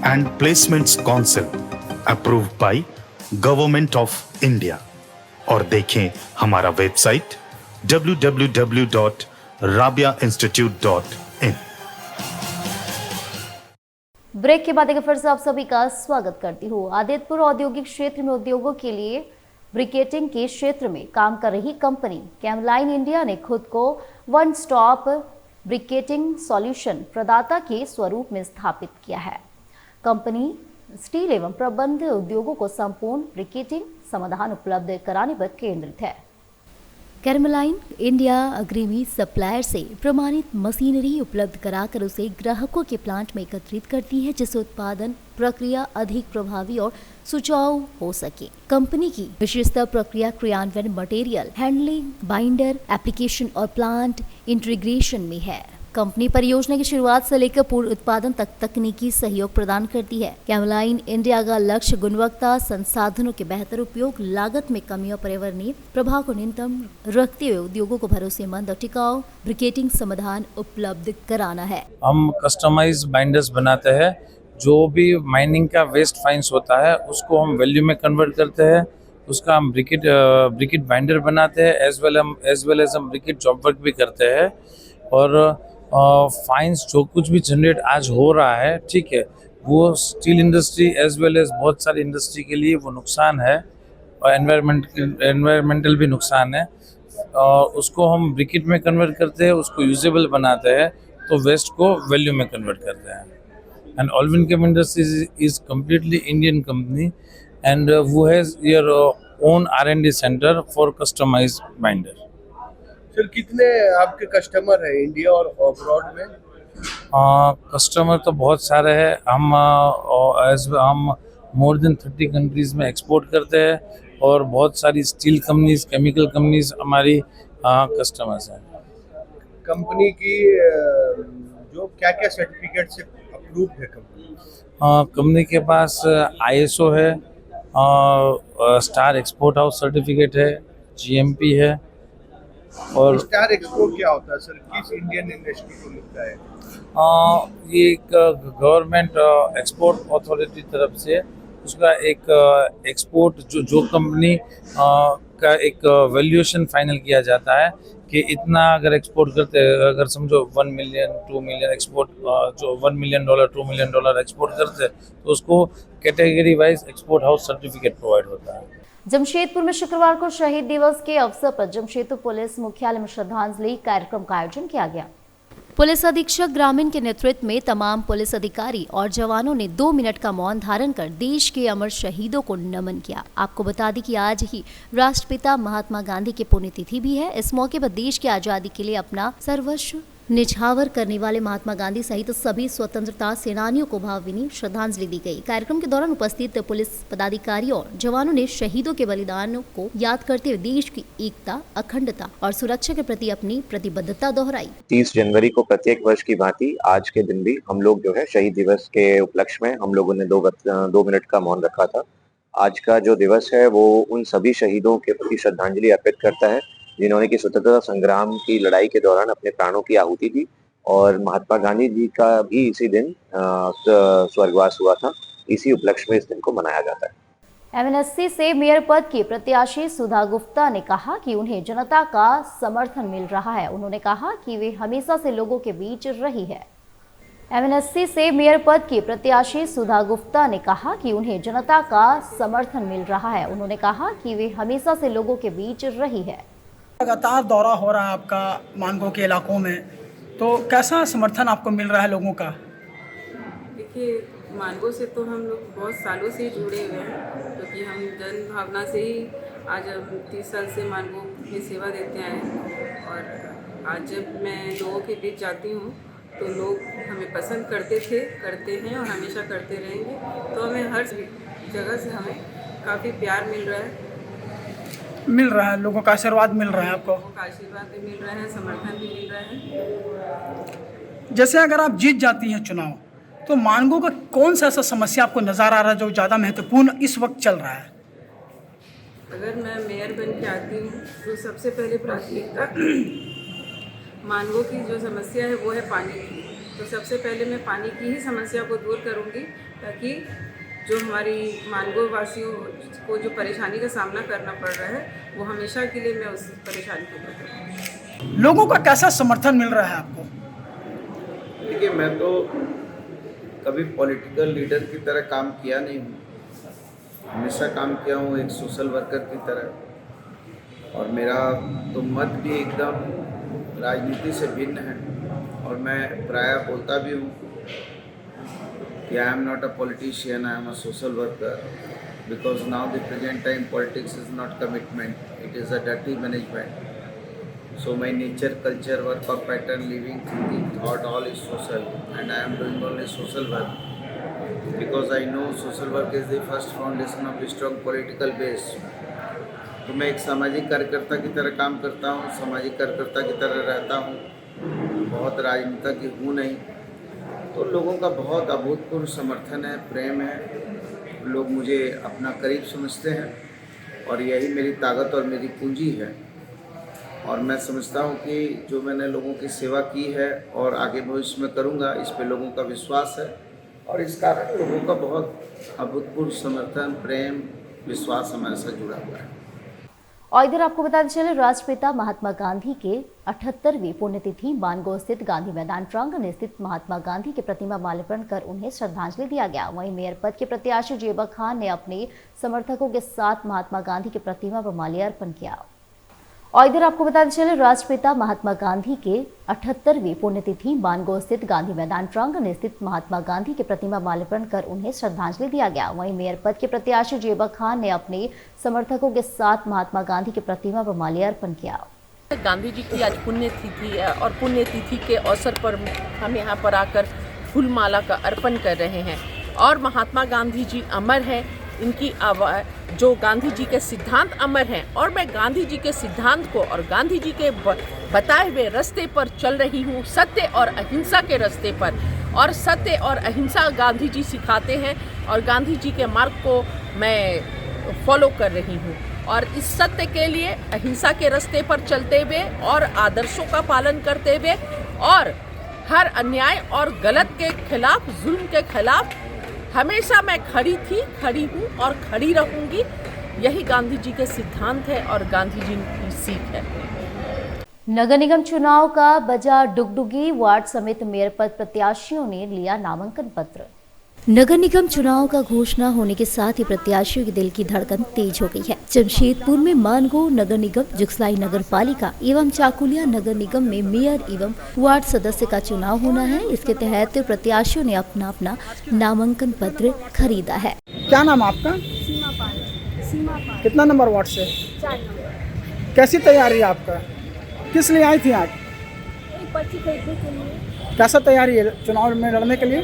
M: and placements council approved by government of India. और देखें हमारा वेबसाइट www.rabiainstitute.in।
A: ब्रेक के बाद एक फिर से आप सभी का स्वागत करती हूँ। आदित्यपुर औद्योगिक क्षेत्र में उद्योगों के लिए ब्रिकेटिंग के क्षेत्र में काम कर रही कंपनी कैमलाइन इंडिया ने खुद को वन स्टॉप ब्रिकेटिंग सॉल्यूशन प्रदाता के स्वरूप में स्थापित किया है। कंपनी स्टील एवं प्रबंध उद्योगों को संपूर्ण ब्रिकेटिंग समाधान उपलब्ध कराने पर केंद्रित है। कैमलाइन इंडिया अग्रणी सप्लायर से प्रमाणित मशीनरी उपलब्ध कराकर उसे ग्राहकों के प्लांट में एकत्रित करती है, जिससे उत्पादन प्रक्रिया अधिक प्रभावी और सुचारू हो सके। कंपनी की विशेषता प्रक्रिया क्रियान्वयन, मटेरियल हैंडलिंग, बाइंडर, एप्लीकेशन और प्लांट इंटीग्रेशन में है। कंपनी परियोजना की शुरुआत से लेकर पूर्ण उत्पादन तक तकनीकी सहयोग प्रदान करती है। कैमलाइन इंडिया का लक्ष्य गुणवत्ता, संसाधनों के बेहतर उपयोग, लागत में कमी और पर्यावरणीय प्रभाव को न्यूनतम रखते हुए उद्योगों को भरोसेमंद और टिकाऊ ब्रिकेटिंग समाधान उपलब्ध कराना है।
N: हम कस्टमाइज बाइंडर्स बनाते हैं। जो भी माइनिंग का वेस्ट फाइंस होता है उसको हम वैल्यू में कन्वर्ट करते हैं, उसका हम ब्रिकेट बाइंडर बनाते हैं, एज वेल एज हम ब्रिकेट जॉब वर्क भी करते हैं। और फाइंस जो कुछ भी जनरेट आज हो रहा है, ठीक है, वो steel industry as well as बहुत सारी इंडस्ट्री के लिए वो नुकसान है और एनवायरमेंटल भी नुकसान है। उसको हम ब्रिकेट में कन्वर्ट करते हैं, उसको यूजेबल बनाते हैं, तो वेस्ट को वैल्यू में कन्वर्ट करते हैं। And Allwin Chem Industries is completely Indian company and वो has your own R&D centre for customise binder.
K: फिर कितने आपके कस्टमर हैं इंडिया और अब्रॉड में?
N: कस्टमर तो बहुत सारे हैं। हम मोर देन 30 कंट्रीज में एक्सपोर्ट करते हैं और बहुत सारी स्टील कंपनीज, केमिकल कंपनीज हमारी कस्टमर्स हैं।
K: कंपनी की जो क्या क्या सर्टिफिकेट से अप्रूव है कंपनी?
N: कंपनी के पास ISO है, स्टार एक्सपोर्ट हाउस सर्टिफिकेट है, GMP है। और
K: स्टार एक्सपोर्ट क्या होता है सर? किस इंडियन इंडस्ट्री को मिलता है?
N: ये एक गवर्नमेंट एक्सपोर्ट अथॉरिटी तरफ से उसका एक एक्सपोर्ट जो कंपनी का एक वैल्यूएशन फाइनल किया जाता है कि इतना अगर एक्सपोर्ट करते हैं, अगर समझो 1 मिलियन 2 मिलियन एक्सपोर्ट, जो $1 मिलियन $2 मिलियन एक्सपोर्ट करते हैं, तो उसको category wise export house certificate provide होता है।
A: जमशेदपुर में शुक्रवार को शहीद दिवस के अवसर पर जमशेदपुर पुलिस मुख्यालय में श्रद्धांजलि कार्यक्रम का आयोजन किया गया। पुलिस अधीक्षक ग्रामीण के नेतृत्व में तमाम पुलिस अधिकारी और जवानों ने 2 मिनट का मौन धारण कर देश के अमर शहीदों को नमन किया। आपको बता दें कि आज ही राष्ट्रपिता महात्मा गांधी की पुण्यतिथि भी है। इस मौके पर देश की आजादी के लिए अपना सर्वस्व निछावर करने वाले महात्मा गांधी सहित सभी स्वतंत्रता सेनानियों को भावभीनी श्रद्धांजलि दी गई। कार्यक्रम के दौरान उपस्थित पुलिस पदाधिकारियों और जवानों ने शहीदों के बलिदानों को याद करते हुए देश की एकता, अखंडता और सुरक्षा के प्रति अपनी प्रतिबद्धता दोहराई।
O: 30 जनवरी को प्रत्येक वर्ष की भांति आज के दिन भी हम लोग जो है शहीद दिवस के उपलक्ष्य में हम लोगों ने 2 मिनट का मौन रखा था। आज का जो दिवस है वो उन सभी शहीदों के प्रति श्रद्धांजलि अर्पित करता है जिन्होंने की स्वतंत्रता संग्राम की लड़ाई के दौरान अपने प्राणों की आहुति दी। और महात्मा गांधी जी का भी इसी दिन स्वर्गवास हुआ था। इसी उपलक्ष्य में इस दिन को मनाया जाता है।
A: MNSC से मेयर पद की प्रत्याशी सुधा गुप्ता ने कहा कि उन्हें जनता का समर्थन मिल रहा है। उन्होंने कहा कि वे हमेशा से लोगों के बीच रही है। MNSC से मेयर पद की प्रत्याशी सुधा गुप्ता ने कहा कि उन्हें जनता का समर्थन मिल रहा है। उन्होंने कहा कि वे हमेशा से लोगों के बीच रही है।
P: लगातार दौरा हो रहा है आपका मानगो के इलाकों में, तो कैसा समर्थन आपको मिल रहा है लोगों का?
Q: देखिए, मानगो से तो हम लोग बहुत सालों से जुड़े हुए हैं, क्योंकि हम जन भावना से ही आज 30 साल से मानगो में सेवा देते आए हैं। और आज जब मैं लोगों के बीच जाती हूँ तो लोग हमें पसंद करते थे, करते हैं और हमेशा करते रहेंगे। तो हमें हर जगह से हमें काफ़ी प्यार मिल रहा है,
P: लोगों का आशीर्वाद मिल रहा है आपको?
Q: आशीर्वाद भी मिल रहा है, समर्थन भी मिल रहा है।
P: जैसे अगर आप जीत जाती हैं चुनाव, तो मानगो का कौन सा ऐसा समस्या आपको नज़र आ रहा है जो ज़्यादा महत्वपूर्ण इस वक्त चल रहा है?
Q: अगर मैं मेयर बन के आती हूँ तो सबसे पहले प्राथमिकता मानगो की जो समस्या है वो है पानी की। तो सबसे पहले मैं पानी की ही समस्या को दूर करूंगी, ताकि जो हमारी मानगो वासियों को जो परेशानी का सामना करना पड़ रहा है वो हमेशा के लिए मैं उस परेशानी को दूर करूँगी।
P: लोगों का कैसा समर्थन मिल रहा है आपको?
C: देखिए, मैं तो कभी पॉलिटिकल लीडर की तरह काम किया नहीं हूँ, हमेशा काम किया हूँ एक सोशल वर्कर की तरह, और मेरा तो मत भी एकदम राजनीति से भिन्न है। और मैं प्रायः बोलता भी हूँ कि I am not a politician, I am a social worker, because now the present time politics is not commitment, it is a dirty management. So my nature, culture, work of pattern, living, thinking, thought, all is social, and I am doing only social work because I know social work is the first foundation of a strong political base. तो मैं एक सामाजिक कार्यकर्ता की तरह काम करता हूँ, सामाजिक कार्यकर्ता की तरह रहता हूँ, बहुत राजनीतिज्ञ हूँ नहीं। तो लोगों का बहुत अभूतपूर्व समर्थन है, प्रेम है, लोग मुझे अपना करीब समझते हैं, और यही मेरी ताकत और मेरी पूंजी है। और मैं समझता हूँ कि जो मैंने लोगों की सेवा की है और आगे भविष्य में करूँगा, इस पे लोगों का विश्वास है, और इस कारण लोगों का बहुत अभूतपूर्व समर्थन, प्रेम, विश्वास हमारे साथ जुड़ा हुआ है।
A: और इधर आपको बताते चले, राष्ट्रपिता महात्मा गांधी के 78वीं पुण्यतिथि मानगो स्थित गांधी मैदान प्रांगण स्थित महात्मा गांधी की प्रतिमा माल्यार्पण कर उन्हें श्रद्धांजलि दिया गया। वहीं मेयर पद के प्रत्याशी जेबा खान ने अपने समर्थकों के साथ महात्मा गांधी की प्रतिमा पर माल्यार्पण किया। और इधर आपको बताते चले, राष्ट्रपिता महात्मा गांधी के 78वीं पुण्यतिथि मानगो स्थित गांधी मैदान प्रांगण स्थित महात्मा गांधी की प्रतिमा माल्यार्पण कर उन्हें श्रद्धांजलि दिया गया। वहीं मेयर पद के प्रत्याशी जेबा खान ने अपने समर्थकों के साथ महात्मा गांधी की प्रतिमा पर माल्यार्पण किया।
R: गांधी जी की आज पुण्यतिथि है, और पुण्यतिथि के अवसर पर हम यहाँ पर आकर फूलमाला का अर्पण कर रहे हैं। और महात्मा गांधी जी अमर हैं, इनकी जो गांधी जी के सिद्धांत अमर हैं, और मैं गांधी जी के सिद्धांत को और गांधी जी के बताए हुए रास्ते पर चल रही हूँ, सत्य और अहिंसा के रास्ते पर। और सत्य और अहिंसा गांधी जी सिखाते हैं, और गांधी जी के मार्ग को मैं फॉलो कर रही हूँ। और इस सत्य के लिए अहिंसा के रास्ते पर चलते हुए और आदर्शों का पालन करते हुए, और हर अन्याय और गलत के खिलाफ, जुल्म के खिलाफ हमेशा मैं खड़ी थी, खड़ी हूँ और खड़ी रहूँगी। यही गांधी जी के सिद्धांत है और गांधी जी की सीख है।
A: नगर निगम चुनाव का बजा डुगडुगी, वार्ड समेत मेयर पद प्रत्याशियों ने लिया नामांकन पत्र। नगर निगम चुनाव का घोषणा होने के साथ ही प्रत्याशियों के दिल की धड़कन तेज हो गई है। जमशेदपुर में मानगो नगर निगम, जुगसलाई नगर पालिका एवं चाकुलिया नगर निगम में मेयर एवं वार्ड सदस्य का चुनाव होना है। इसके तहत प्रत्याशियों ने अपना अपना नामांकन पत्र खरीदा है।
P: क्या नाम आपका?
S: सीमा पाल।
P: कितना नंबर वार्ड से?
S: 4 नंबर।
P: कैसी तैयारी है आपका? किस लिए आई थी आज?
S: एक पर्ची खरीदने के लिए।
P: कैसा तैयारी है चुनाव में लड़ने के लिए?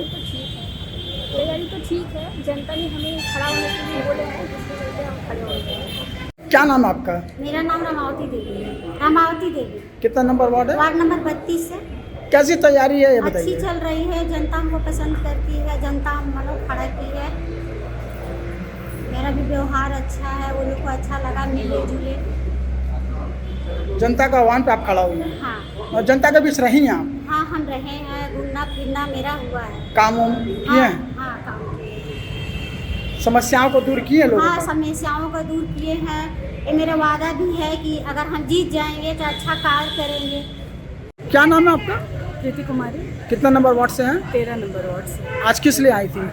S: तैयारी तो ठीक है, जनता ने हमें खड़ा होने के लिए बोले हैं, जिसके चलते हम खड़े हो गए।
P: क्या नाम आपका?
S: मेरा नाम रमावती देवी है। रमावती देवी।
P: कितना नंबर वार्ड है?
S: वार्ड नंबर 32 है।
P: कैसी तैयारी है ये बताइए?
S: अच्छी चल रही है, जनता हमको पसंद करती है, जनता हम खड़ा की है, मेरा भी व्यवहार अच्छा है, वो लोग को अच्छा लगा, मिले जुले।
P: जनता का आह्वान पे आप खड़ा हुए हैं?
S: हाँ।
P: और जनता के बीच रही हैं आप?
S: हाँ, हम रहे हैं, घूमना फिरना मेरा हुआ है।
P: काम किए हैं?
S: हाँ, काम किए।
P: समस्याओं को दूर किए लोगों?
S: हाँ, समस्याओं को दूर किए हैं। ये मेरा वादा भी है कि अगर हम जीत जाएंगे तो अच्छा कार्य करेंगे।
P: क्या नाम है आपका?
T: प्रीति कुमारी।
P: कितना नंबर वार्ड से हैं?
T: 13 नंबर वार्ड से।
P: आज किस लिए आई थी?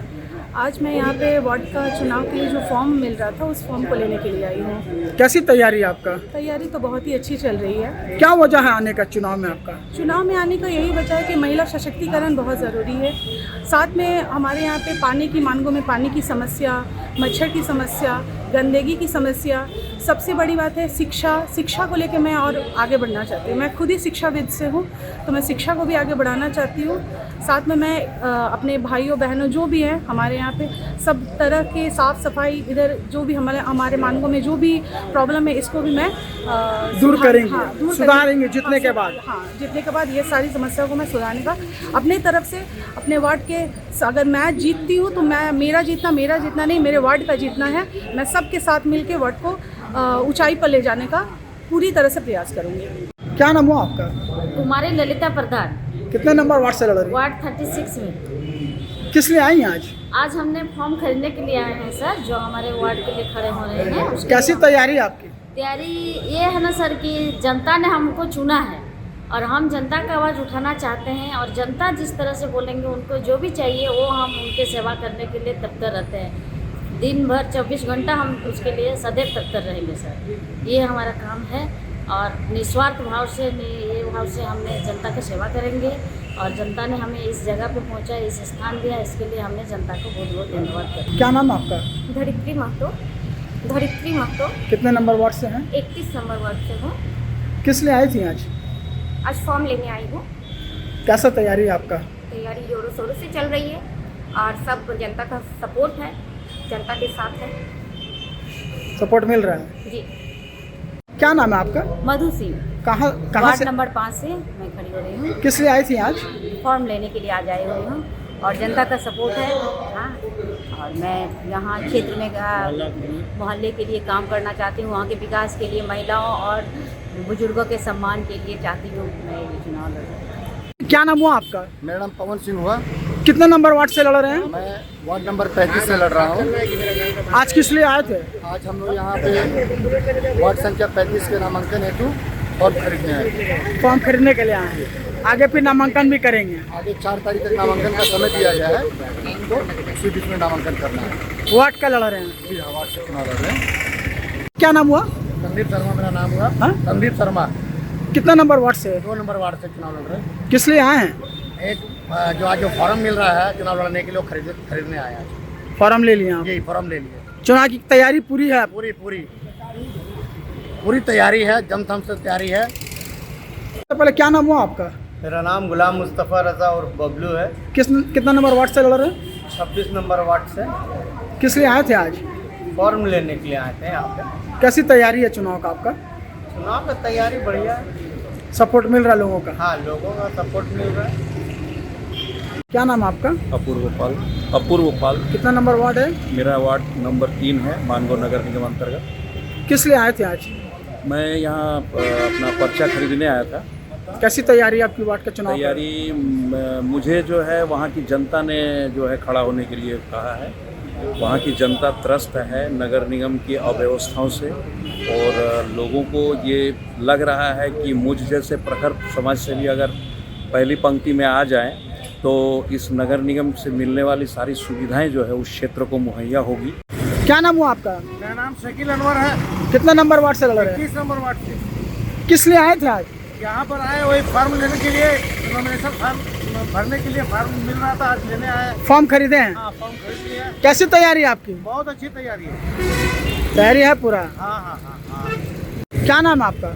T: आज मैं यहाँ पे वार्ड का चुनाव के लिए जो फॉर्म मिल रहा था, उस फॉर्म को लेने के लिए आई हूँ।
P: कैसी तैयारी है आपका?
T: तैयारी तो बहुत ही अच्छी चल रही है।
P: क्या वजह है आने का चुनाव में आपका?
T: चुनाव में आने का यही वजह है कि महिला सशक्तिकरण बहुत ज़रूरी है। साथ में हमारे यहाँ पे पानी की, मानगो में पानी की समस्या, मच्छर की समस्या, गंदगी की समस्या, सबसे बड़ी बात है शिक्षा को लेकर मैं और आगे बढ़ना चाहती हूँ। मैं खुद ही शिक्षाविद से हूँ, तो मैं शिक्षा को भी आगे बढ़ाना चाहती हूँ। साथ में मैं अपने भाइयों बहनों जो भी हैं हमारे यहाँ पे, सब तरह के साफ़ सफाई, इधर जो भी हमारे मानगो में जो भी प्रॉब्लम है, इसको भी मैं
P: दूर करेंगे, सुधारेंगे जीतने के बाद।
T: हाँ, जीतने के बाद ये सारी समस्याओं को मैं सुधारने का अपने तरफ से, अपने वार्ड के, अगर मैं जीतती हूँ तो मेरा जीतना नहीं, मेरे वार्ड का जीतना है। मैं सबके साथ मिलकर वार्ड को ऊंचाई पर ले जाने का पूरी तरह से प्रयास करूँगी।
P: क्या नाम हुआ आपका?
U: कुमारी ललिता प्रधान।
P: कितने नंबर वार्ड से लड़ रही?
U: वार्ड 36 में।
P: किस लिए आई हैं आज?
U: आज हमने फॉर्म खरीदने के लिए आए हैं सर, जो हमारे वार्ड के लिए खड़े हो रहे हैं।
P: कैसी तैयारी आपकी?
U: तैयारी ये है ना सर कि जनता ने हमको चुना है और हम जनता का आवाज़ उठाना चाहते हैं, और जनता जिस तरह से बोलेंगे उनको जो भी चाहिए वो हम उनके सेवा करने के लिए तत्पर रहते हैं। दिन भर 24 घंटा हम उसके लिए सदैव तत्पर रहेंगे सर। ये हमारा काम है और निस्वार्थ भाव से हमने जनता की सेवा करेंगे, और जनता ने हमें इस जगह पे पहुंचा, इस स्थान दिया, इसके लिए हमने जनता को बहुत बहुत धन्यवाद करते हैं।
P: क्या नाम आपका?
U: धरित्री महतो।
P: कितने नंबर वार्ड से हैं?
U: 31 नंबर वार्ड से हूँ।
P: किस लिए आई थी आज?
U: आज फॉर्म लेने आई हूँ।
P: कैसा तैयारी है आपका?
U: तैयारी जोरों शोरों से चल रही है और सब जनता का सपोर्ट है, जनता के साथ है।
P: सपोर्ट मिल रहा है
U: जी।
P: क्या नाम है आपका?
U: मधु सिंह।
P: कहाँ
U: वार्ड
P: से?
U: नंबर 5 से मैं खड़ी हो रही हूँ।
P: किस लिए आई थी आज?
U: फॉर्म लेने के लिए आज आई हुई हूँ और जनता का सपोर्ट है। हाँ, और मैं यहाँ क्षेत्र में मोहल्ले के लिए काम करना चाहती हूँ, वहाँ के विकास के लिए, महिलाओं और बुजुर्गों के सम्मान के लिए चाहती हूँ मैं ये चुनाव लड़।
P: क्या नाम हुआ आपका?
V: मेरा नाम पवन सिंह हुआ।
P: कितने नंबर वार्ड से लड़ रहे हैं?
V: मैं वार्ड नंबर 35 से लड़ रहा हूँ।
P: आज किस लिए आए थे?
V: आज हम लोग यहाँ पे वार्ड संख्या 35 के नामांकन हेतु फॉर्म खरीदने आए।
P: फॉर्म खरीदने के लिए आए हैं। आगे फिर नामांकन भी करेंगे?
V: आगे 4 तारीख तक नामांकन का समय दिया गया है, तो इसी बीच में नामांकन करना है।
P: वार्ड का लड़ रहे हैं?
V: जी हाँ, वार्ड से चुनाव लड़ रहे हैं।
P: क्या नाम हुआ?
V: संदीप शर्मा मेरा नाम हुआ। संदीप शर्मा।
P: कितना नंबर वार्ड से?
V: 2 नंबर वार्ड से चुनाव लड़ रहे हैं।
P: किस लिए आए हैं?
V: एक जो आज जो फॉर्म मिल रहा है चुनाव लड़ने के लिए खरीदने आए हैं।
P: फॉर्म ले लिया?
V: जी, फॉर्म ले लिए।
P: चुनाव की तैयारी पूरी है?
V: पूरी तैयारी है, जमथम से तैयारी है।
P: तो पहले क्या नाम हुआ आपका?
V: मेरा नाम गुलाम मुस्तफ़ा रजा और बबलू है।
P: कितना नंबर वार्ड से लड़ रहे हैं?
V: 26 नंबर वार्ड से।
P: किस लिए आए थे आज?
V: फॉर्म लेने के लिए आए थे यहाँ पे।
P: कैसी तैयारी है चुनाव का आपका?
V: चुनाव का तैयारी बढ़िया है।
P: सपोर्ट मिल रहा है लोगों का?
V: हाँ, लोगों का सपोर्ट मिल रहा है।
P: क्या नाम है आपका?
W: अपूर्व पाल।
P: कितना नंबर वार्ड है?
W: मेरा वार्ड नंबर 3 है, मानगो नगर निगम अंतर्गत।
P: किस लिए आए थे आज?
W: मैं यहाँ अपना पर्चा खरीदने आया था।
P: कैसी तैयारी आपकी वार्ड का चुनाव?
W: तैयारी मुझे जो है वहाँ की जनता ने जो है खड़ा होने के लिए कहा है। वहाँ की जनता त्रस्त है नगर निगम की अव्यवस्थाओं से, और लोगों को ये लग रहा है कि मुझ जैसे प्रखर समाज सेवी अगर पहली पंक्ति में आ जाएं तो इस नगर निगम से मिलने वाली सारी सुविधाएं जो है उस क्षेत्र को मुहैया होगी।
P: क्या नाम हुआ आपका?
V: मेरा नाम शकील अनवर है।
P: कितना नंबर वार्ड से लड़ रहे हैं?
V: 21 नंबर वार्ड से।
P: किस लिए आए थे आज?
V: यहाँ पर आए वही फॉर्म लेने के लिए, नॉमिनेशन फॉर्म भरने के लिए फॉर्म मिल रहा था, आज लेने आए।
P: फॉर्म खरीदे हैं?
V: हाँ, फॉर्म खरीद लिया।
P: कैसी तैयारी है आपकी?
V: बहुत अच्छी तैयारी है।
P: तैयारी है पूरा?
V: हाँ।
P: क्या नाम है आपका?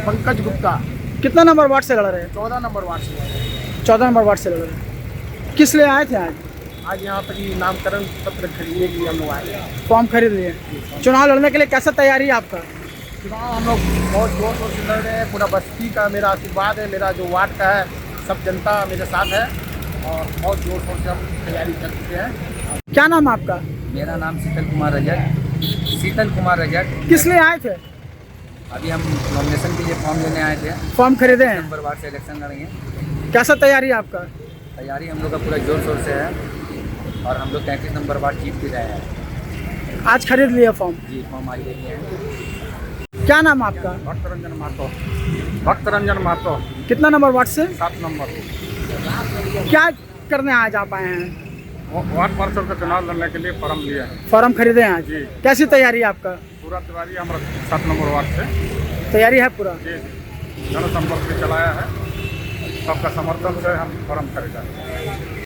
V: पंकज गुप्ता।
P: कितना नंबर वार्ड से लड़ रहे हैं?
V: 14 नंबर वार्ड से।
P: 14 नंबर वार्ड से लड़ रहे हैं। किस लिए आए थे आज?
V: आज यहाँ पर ही नामकरण पत्र खरीदने के लिए हम लोग आए।
P: फॉर्म खरीद लिए। चुनाव लड़ने के लिए कैसा तैयारी है आपका?
V: चुनाव हम लोग बहुत जोर शोर से लड़ रहे हैं। पूरा बस्ती का मेरा आशीर्वाद है, मेरा जो वार्ड का है सब जनता मेरे साथ है और बहुत जोर शोर से हम तैयारी कर चुके हैं।
P: क्या नाम है आपका?
X: मेरा नाम शीतल कुमार रजक।
P: किस लिए आए थे?
X: अभी हम नॉमिनेशन के लिए फॉर्म लेने आए थे।
P: फॉर्म खरीदे हैं?
X: नंबर वार्ड से इलेक्शन लड़ेंगे।
P: कैसा तैयारी है आपका?
X: तैयारी हम लोग का पूरा जोर शोर से है और हम लोग 33 नंबर वार्ड जीत के रहे हैं।
P: आज खरीद लिया फॉर्म?
X: जी, फॉर्म आज ले लिए हैं।
P: क्या नाम आपका?
V: भक्त रंजन महतो।
P: कितना नंबर वार्ड से?
V: 7 नंबर।
P: क्या करने आज आप आए हैं?
V: वार्ड पार्षद का चुनाव लड़ने के लिए फॉर्म लिया है।
P: फॉर्म खरीदे हैं आज?
V: जी।
P: कैसी तैयारी है आपका?
V: पूरा तैयारी हमारा 7 नंबर वार्ड से।
P: तैयारी है पूरा?
V: जी, जनसंपर्क भी चलाया है, सबका समर्थन से हम फॉर्म खरीदा।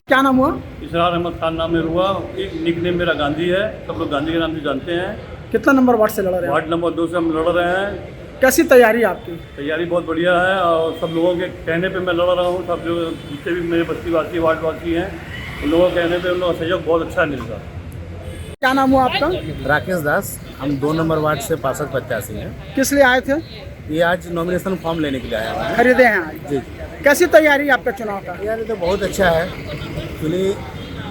P: क्या नाम हुआ?
W: इसरार अहमद खान नाम है रुआ। एक निकनेम मेरा गांधी है, सब लोग गांधी के नाम से जानते हैं।
P: कितना नंबर वार्ड से लड़ रहे हैं?
W: वार्ड नंबर 2 से हम लड़ रहे हैं।
P: कैसी तैयारी है आपकी?
W: तैयारी बहुत बढ़िया है और सब लोगों के कहने पे मैं लड़ रहा हूँ। सब जो जितने भी मेरे बस्तीवासी वार्डवासी हैं उन लोगों के कहने पे उन लोगों का सहयोग बहुत अच्छा मिल रहा है।
P: क्या नाम हुआ आपका?
V: राकेश दास। हम 2 नंबर वार्ड से पार्षद प्रत्याशी हैं।
P: किस लिए आए थे?
V: ये आज नॉमिनेशन फॉर्म लेने के लिए आया है।
P: खरीदे हैं आज?
V: जी।
P: कैसी तैयारी है आपका चुनाव का?
V: तैयारी तो बहुत अच्छा है। एक्चुअली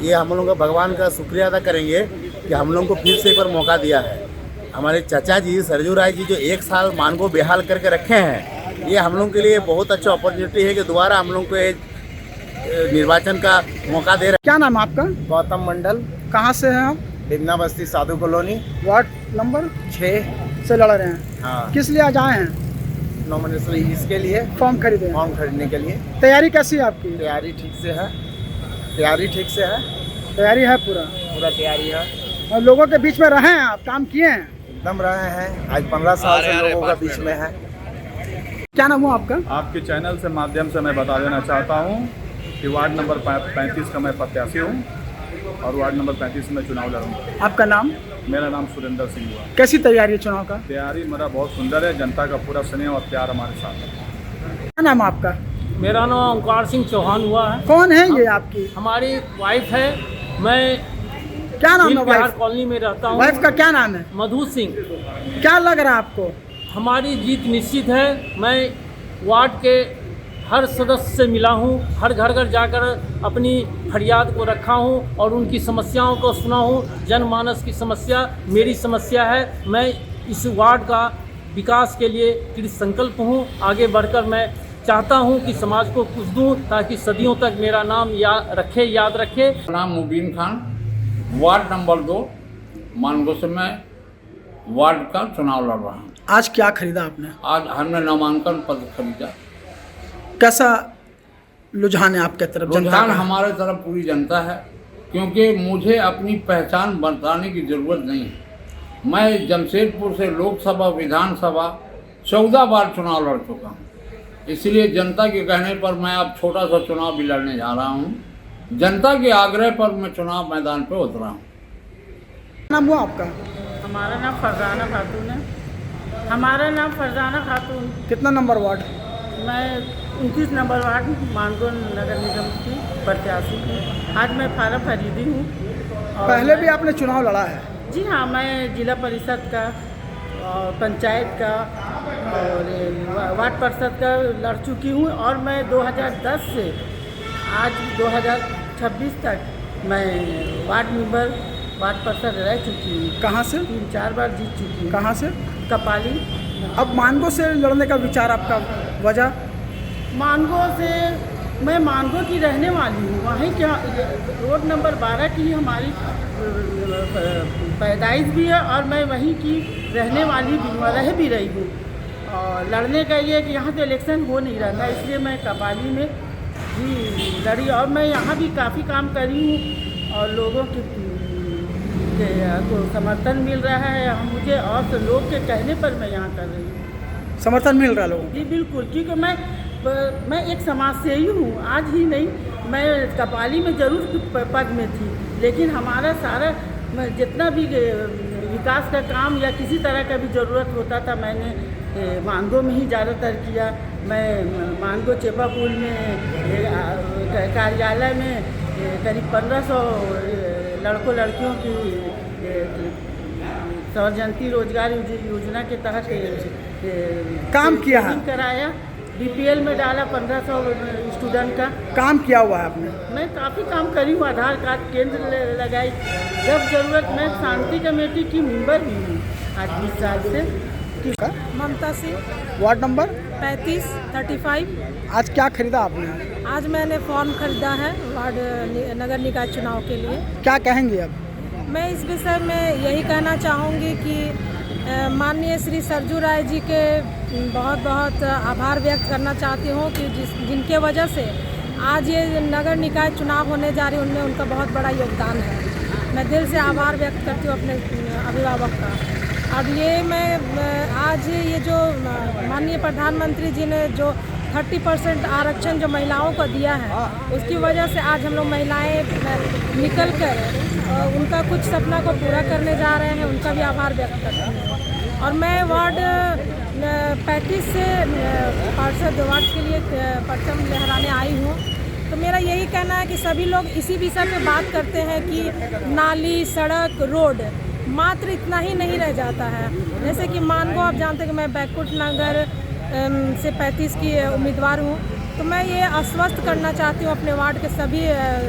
V: ये हम लोग का भगवान का शुक्रिया अदा करेंगे कि हम लोग को फिर से एक बार मौका दिया है। हमारे चाचा जी सरजू राय जी जो 1 साल मानगो बेहाल करके रखे हैं, ये हम लोग के लिए बहुत अच्छा अपॉर्चुनिटी है कि दोबारा हम लोग को ये निर्वाचन का मौका दे रहे।
P: क्या नाम है आपका?
V: गौतम मंडल।
P: कहाँ से हैं आप?
V: डिमना बस्ती साधु कॉलोनी,
P: वार्ड नंबर
V: 6
P: से लड़ रहे हैं।
V: हाँ।
P: किस लिए आज आए हैं?
V: नॉमिनेशन इसके लिए
P: फॉर्म खरीदे?
V: फॉर्म खरीदने के लिए।
P: तैयारी कैसी है आपकी?
V: तैयारी ठीक से है। तैयारी ठीक से है।
P: तैयारी है पूरा
V: तैयारी है।
P: और लोगों के बीच में रहे हैं आप, काम किए हैं?
V: एकदम रहे हैं। आज 15 साल से लोगों के बीच में है।
P: क्या नाम हुआ आपका?
B: आपके चैनल से माध्यम से मैं बता देना चाहता हूँ कि वार्ड नंबर 35 का मैं प्रत्याशी हूँ और वार्ड नंबर 35 में चुनाव लड़ूंगा।
P: आपका नाम?
B: मेरा नाम सुरेंद्र सिंह हुआ।
P: कैसी तैयारी है चुनाव का?
B: तैयारी मेरा बहुत सुंदर है। जनता का पूरा स्नेह और प्यार हमारे साथ है।
P: क्या नाम है आपका?
D: मेरा नाम ओंकार सिंह चौहान हुआ है।
P: कौन है ये आपकी?
D: हमारी वाइफ है। मैं
P: क्या नाम है वाइफ?
D: कॉलोनी में रहता हूँ।
P: वाइफ का क्या नाम है?
D: मधु सिंह।
P: क्या लग रहा है आपको?
D: हमारी जीत निश्चित है। मैं वार्ड के हर सदस्य से मिला हूँ, हर घर घर जाकर अपनी फरियाद को रखा हूँ और उनकी समस्याओं को सुना हूँ। जनमानस की समस्या मेरी समस्या है। मैं इस वार्ड का विकास के लिए कृत संकल्प हूँ। आगे बढ़कर मैं चाहता हूँ कि समाज को कुछ दूँ ताकि सदियों तक मेरा नाम याद रखे।
E: नाम मुबीन खान, वार्ड नंबर 2 मानगो से मैं वार्ड का चुनाव लड़ रहा हूँ।
P: आज क्या खरीदा आपने?
E: आज हमने नामांकन पत्र खरीदा।
P: कैसा रुझान है आपके तरफ?
E: रुझान हमारे तरफ पूरी जनता है, क्योंकि मुझे अपनी पहचान बताने की ज़रूरत नहीं है। मैं जमशेदपुर से लोकसभा विधानसभा 14 बार चुनाव लड़ चुका हूँ। इसलिए जनता के कहने पर मैं अब छोटा सा चुनाव भी लड़ने जा रहा हूँ। जनता के आग्रह पर मैं चुनाव मैदान पर उतरा हूँ।
P: नाम हुआ आपका?
G: हमारा नाम फरजाना खातून है। हमारा नाम फरजाना खातून।
P: कितना नंबर वार्ड?
G: मैं 29 नंबर वार्ड मानगो नगर निगम की प्रत्याशी हूँ। आज मैं फार्म खरीदी हूँ।
P: पहले भी आपने चुनाव लड़ा है?
G: जी हाँ, मैं जिला परिषद का और पंचायत का और वार्ड परिषद का लड़ चुकी हूँ और मैं 2010 से आज 2026 तक मैं वार्ड मेंबर वार्ड परिषद रह चुकी हूँ।
P: कहाँ से?
G: 3-4 बार जीत चुकी हूँ।
P: कहाँ से?
G: कपाली।
P: अब मानगो से लड़ने का विचार आपका? वजह?
G: मानगो से मैं मानगो की रहने वाली हूँ। वहीं क्या रोड नंबर 12 की हमारी पैदाइश भी है और मैं वहीं की रहने वाली भी रह भी रही हूँ। और लड़ने का ये कि यहाँ तो इलेक्शन हो नहीं रहा था, इसलिए मैं कपाली में भी लड़ी और मैं यहाँ भी काफ़ी काम करी हूँ और लोगों को समर्थन मिल रहा है मुझे और तो लोग के कहने पर मैं यहाँ कर रही हूँ।
P: समर्थन मिल रहा है लोगों?
G: जी बिल्कुल, क्योंकि मैं एक समाज से ही हूँ। आज ही नहीं, मैं कपाली में ज़रूर पद में थी, लेकिन हमारा सारा जितना भी विकास का काम या किसी तरह का भी ज़रूरत होता था मैंने मानगो में ही ज़्यादातर किया। मैं मानगो चेपा पुल में कार्यालय में करीब 1500 लड़कों लड़कियों की सर्वजंती रोजगार योजना के तहत
P: काम किया है।
G: कराया। बीपीएल में डाला 1500 स्टूडेंट का
P: काम किया हुआ है आपने?
G: मैं काफ़ी काम करी हूँ। आधार कार्ड केंद्र लगाई जब ज़रूरत। मैं शांति कमेटी की मेंबर भी हूँ आज 20 साल से।
T: ममता सिंह,
P: वार्ड नंबर
T: 35
P: आज क्या खरीदा आपने?
T: आज मैंने फॉर्म खरीदा है वार्ड नगर निकाय चुनाव के लिए।
P: क्या कहेंगे अब?
T: मैं इस विषय में यही कहना चाहूँगी कि माननीय श्री सरजू राय जी के बहुत बहुत आभार व्यक्त करना चाहती हूँ कि जिनके वजह से आज ये नगर निकाय चुनाव होने जा रहे हैं, उनमें उनका बहुत बड़ा योगदान है। मैं दिल से आभार व्यक्त करती हूँ अपने अभिभावक का। अब ये मैं आज ये जो माननीय प्रधानमंत्री जी ने जो 30% आरक्षण जो महिलाओं को दिया है, उसकी वजह से आज हम लोग महिलाएं निकल कर उनका कुछ सपना को पूरा करने जा रहे हैं। उनका भी आभार व्यक्त करती हूँ। और मैं वार्ड 35 से पार्षद वार्ड के लिए परचम लहराने आई हूँ। तो मेरा यही कहना है कि सभी लोग इसी विषय पे बात करते हैं कि नाली, सड़क, रोड मात्र इतना ही नहीं रह जाता है। जैसे कि मानगो आप जानते हैं कि मैं बैकुंठ नगर से 35 की उम्मीदवार हूँ। तो मैं ये आश्वस्त करना चाहती हूँ अपने वार्ड के सभी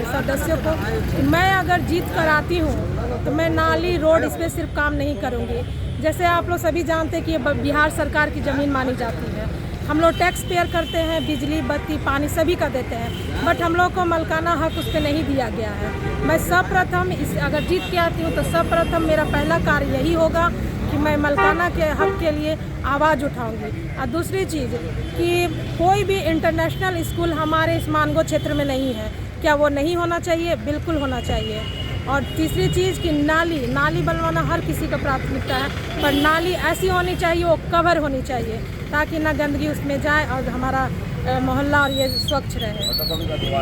T: सदस्यों को कि मैं अगर जीत कर आती हूँ तो मैं नाली, रोड इस पर सिर्फ काम नहीं करूँगी। जैसे आप लोग सभी जानते हैं कि ये बिहार सरकार की ज़मीन मानी जाती है, हम लोग टैक्स पेयर करते हैं, बिजली बत्ती पानी सभी का देते हैं, बट हम लोग को मलकाना हक उस पर नहीं दिया गया है। मैं सर्वप्रथम अगर जीत के आती हूँ तो सर्वप्रथम मेरा पहला कार्य यही होगा कि मैं मलकाना के हक के लिए आवाज़ उठाऊंगी। और दूसरी चीज़ कि कोई भी इंटरनेशनल स्कूल हमारे इस मानगो क्षेत्र में नहीं है, क्या वो नहीं होना चाहिए? बिल्कुल होना चाहिए। और तीसरी चीज़ कि नाली बनवाना हर किसी का प्राथमिकता है, पर नाली ऐसी होनी चाहिए, वो कवर होनी चाहिए ताकि ना गंदगी उसमें जाए और हमारा मोहल्ला और ये स्वच्छ रहे।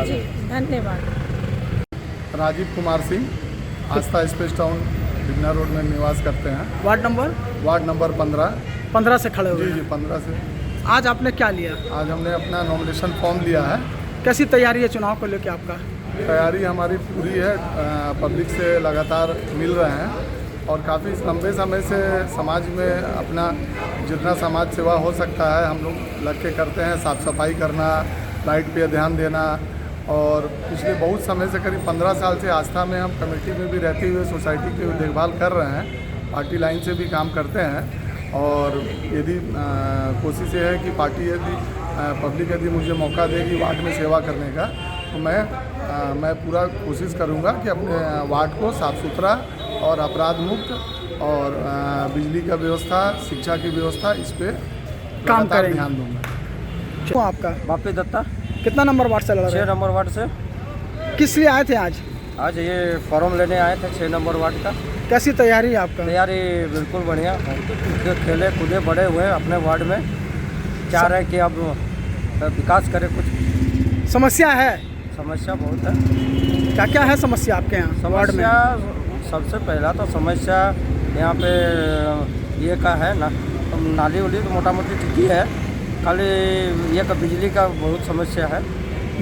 T: जी धन्यवाद।
B: राजीव कुमार सिंह, आस्था स्पेस टाउन बिगना रोड में निवास करते हैं।
P: वार्ड नंबर 15 से खड़े हुए
B: जी 15 से।
P: आज आपने क्या लिया?
B: आज हमने अपना नॉमिनेशन फॉर्म लिया है।
P: कैसी तैयारी है चुनाव को लेकर आपका?
B: तैयारी हमारी पूरी है, पब्लिक से लगातार मिल रहे हैं और काफ़ी लंबे समय से समाज में अपना जितना समाज सेवा हो सकता है हम लोग लग के करते हैं। साफ़ सफाई करना, लाइट पे ध्यान देना, और पिछले बहुत समय से करीब 15 साल से आस्था में हम कमेटी में भी रहते हुए सोसाइटी की देखभाल कर रहे हैं। पार्टी लाइन से भी काम करते हैं और यदि कोशिश ये है कि पार्टी यदि पब्लिक यदि मुझे मौका देगी वार्ड में सेवा करने का तो मैं पूरा कोशिश करूंगा कि अपने वार्ड को साफ़ सुथरा और अपराध मुक्त और बिजली का व्यवस्था, शिक्षा की व्यवस्था, इस पर
P: काम करेंगे,
B: ध्यान दूंगा।
P: आपका
D: बापी दत्ता।
P: कितना नंबर वार्ड से लड़ रहे हैं?
D: 6 नंबर वार्ड से।
P: किस लिए आए थे आज?
D: आज ये फॉर्म लेने आए थे 6 नंबर वार्ड का।
P: कैसी तैयारी है आपका?
D: तैयारी बिल्कुल बढ़िया, खेले कूदे बड़े हुए अपने वार्ड में, चाह रहे कि अब विकास करे। कुछ
P: समस्या है?
D: समस्या बहुत है।
P: क्या क्या है समस्या आपके यहाँ वार्ड में?
D: सबसे पहला तो समस्या यहाँ पे ये का है ना, नाली उली तो मोटा मोटी ठीक ही है, खाली ये का बिजली का बहुत समस्या है।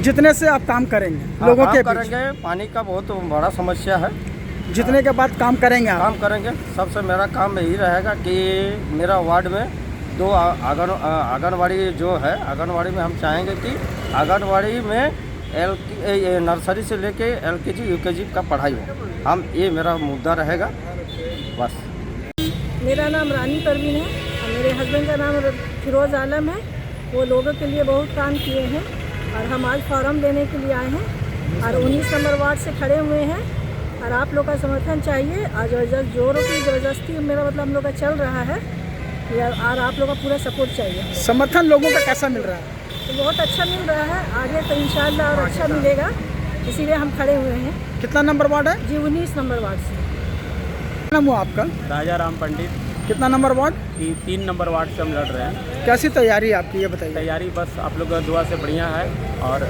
P: जितने से आप काम करेंगे लोगों के
D: करेंगे, पानी का बहुत बड़ा समस्या है।
P: जितने के बाद काम करेंगे आप?
D: काम करेंगे। सबसे मेरा काम यही रहेगा कि मेरा वार्ड में 2 आंगनवाड़ी जो है, आंगनवाड़ी में हम चाहेंगे कि आंगनवाड़ी में नर्सरी से लेके LKG UKG का पढ़ाई हो। हम ये मेरा मुद्दा रहेगा बस।
T: मेरा नाम रानी परवीन है और मेरे हस्बैंड का नाम फिरोज़ आलम है। वो लोगों के लिए बहुत काम किए हैं और हम आज फॉर्म लेने के लिए आए हैं और 19 नंबर वार्ड से खड़े हुए हैं और आप लोग का समर्थन चाहिए। आज जोरों की ज़बरदस्ती मेरा मतलब हम लोग का चल रहा है और आप लोग का पूरा सपोर्ट चाहिए।
P: समर्थन लोगों का कैसा मिल रहा है?
T: तो बहुत अच्छा मिल रहा है, आगे तो इंशाल्लाह और अच्छा मिलेगा, इसीलिए हम खड़े हुए हैं।
P: कितना नंबर वार्ड है?
T: जी 19 नंबर वार्ड से।
P: क्या नाम हुआ आपका?
F: राजा राम पंडित।
P: कितना नंबर वार्ड?
F: 3 नंबर वार्ड से हम लड़ रहे हैं।
P: कैसी तैयारी है आपकी, ये बताइए।
F: तैयारी बस आप लोग दुआ से बढ़िया है और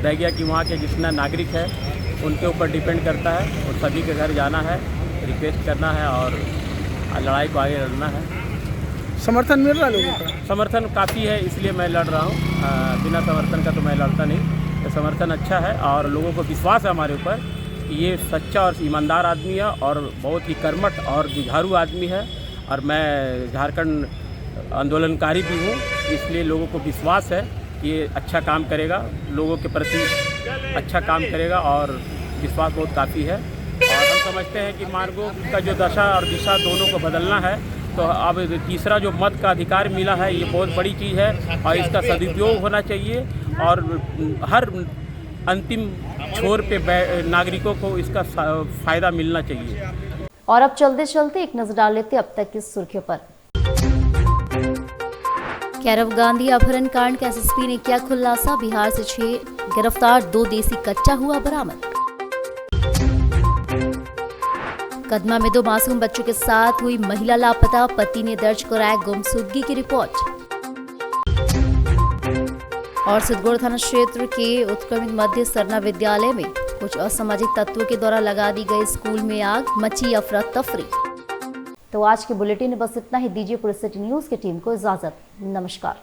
F: रह गया कि वहाँ के जितना नागरिक है उनके ऊपर डिपेंड करता है और सभी के घर जाना है, रिक्वेस्ट करना है और लड़ाई को आगे लड़ना है।
P: समर्थन मिल रहा है लोगों का?
F: समर्थन काफ़ी है, इसलिए मैं लड़ रहा हूँ। बिना समर्थन का तो मैं लड़ता नहीं। तो समर्थन अच्छा है और लोगों को विश्वास है हमारे ऊपर कि ये सच्चा और ईमानदार आदमी है और बहुत ही कर्मठ और जुझारू आदमी है और मैं झारखंड आंदोलनकारी भी हूँ, इसलिए लोगों को विश्वास है कि ये अच्छा काम करेगा, लोगों के प्रति अच्छा काम करेगा और विश्वास बहुत काफ़ी है। और हम समझते हैं कि मार्गों का जो दशा और दिशा दोनों को बदलना है, तो अब तीसरा जो मत का अधिकार मिला है ये बहुत बड़ी चीज़ है और इसका सदुपयोग होना चाहिए और हर अंतिम छोर पे नागरिकों को इसका फ़ायदा मिलना चाहिए।
A: और अब चलते चलते एक नजर डाल लेते अब तक की सुर्खियों पर। कैरव गांधी अपहरण कांड का SSP ने किया खुलासा, बिहार से 6 गिरफ्तार, 2 देसी कच्चा हुआ बरामद। कदमा में 2 मासूम बच्चों के साथ हुई महिला लापता, पति ने दर्ज कराया गुमशुदगी की रिपोर्ट। और सिद्धगुड़ थाना क्षेत्र के उत्क्रमित मध्य सरना विद्यालय में कुछ असामाजिक तत्वों के द्वारा लगा दी गई स्कूल में आग, मची अफरा तफरी। तो आज के बुलेटिन में बस इतना ही। दीजिए पूरे सिटी न्यूज की टीम को इजाजत। नमस्कार।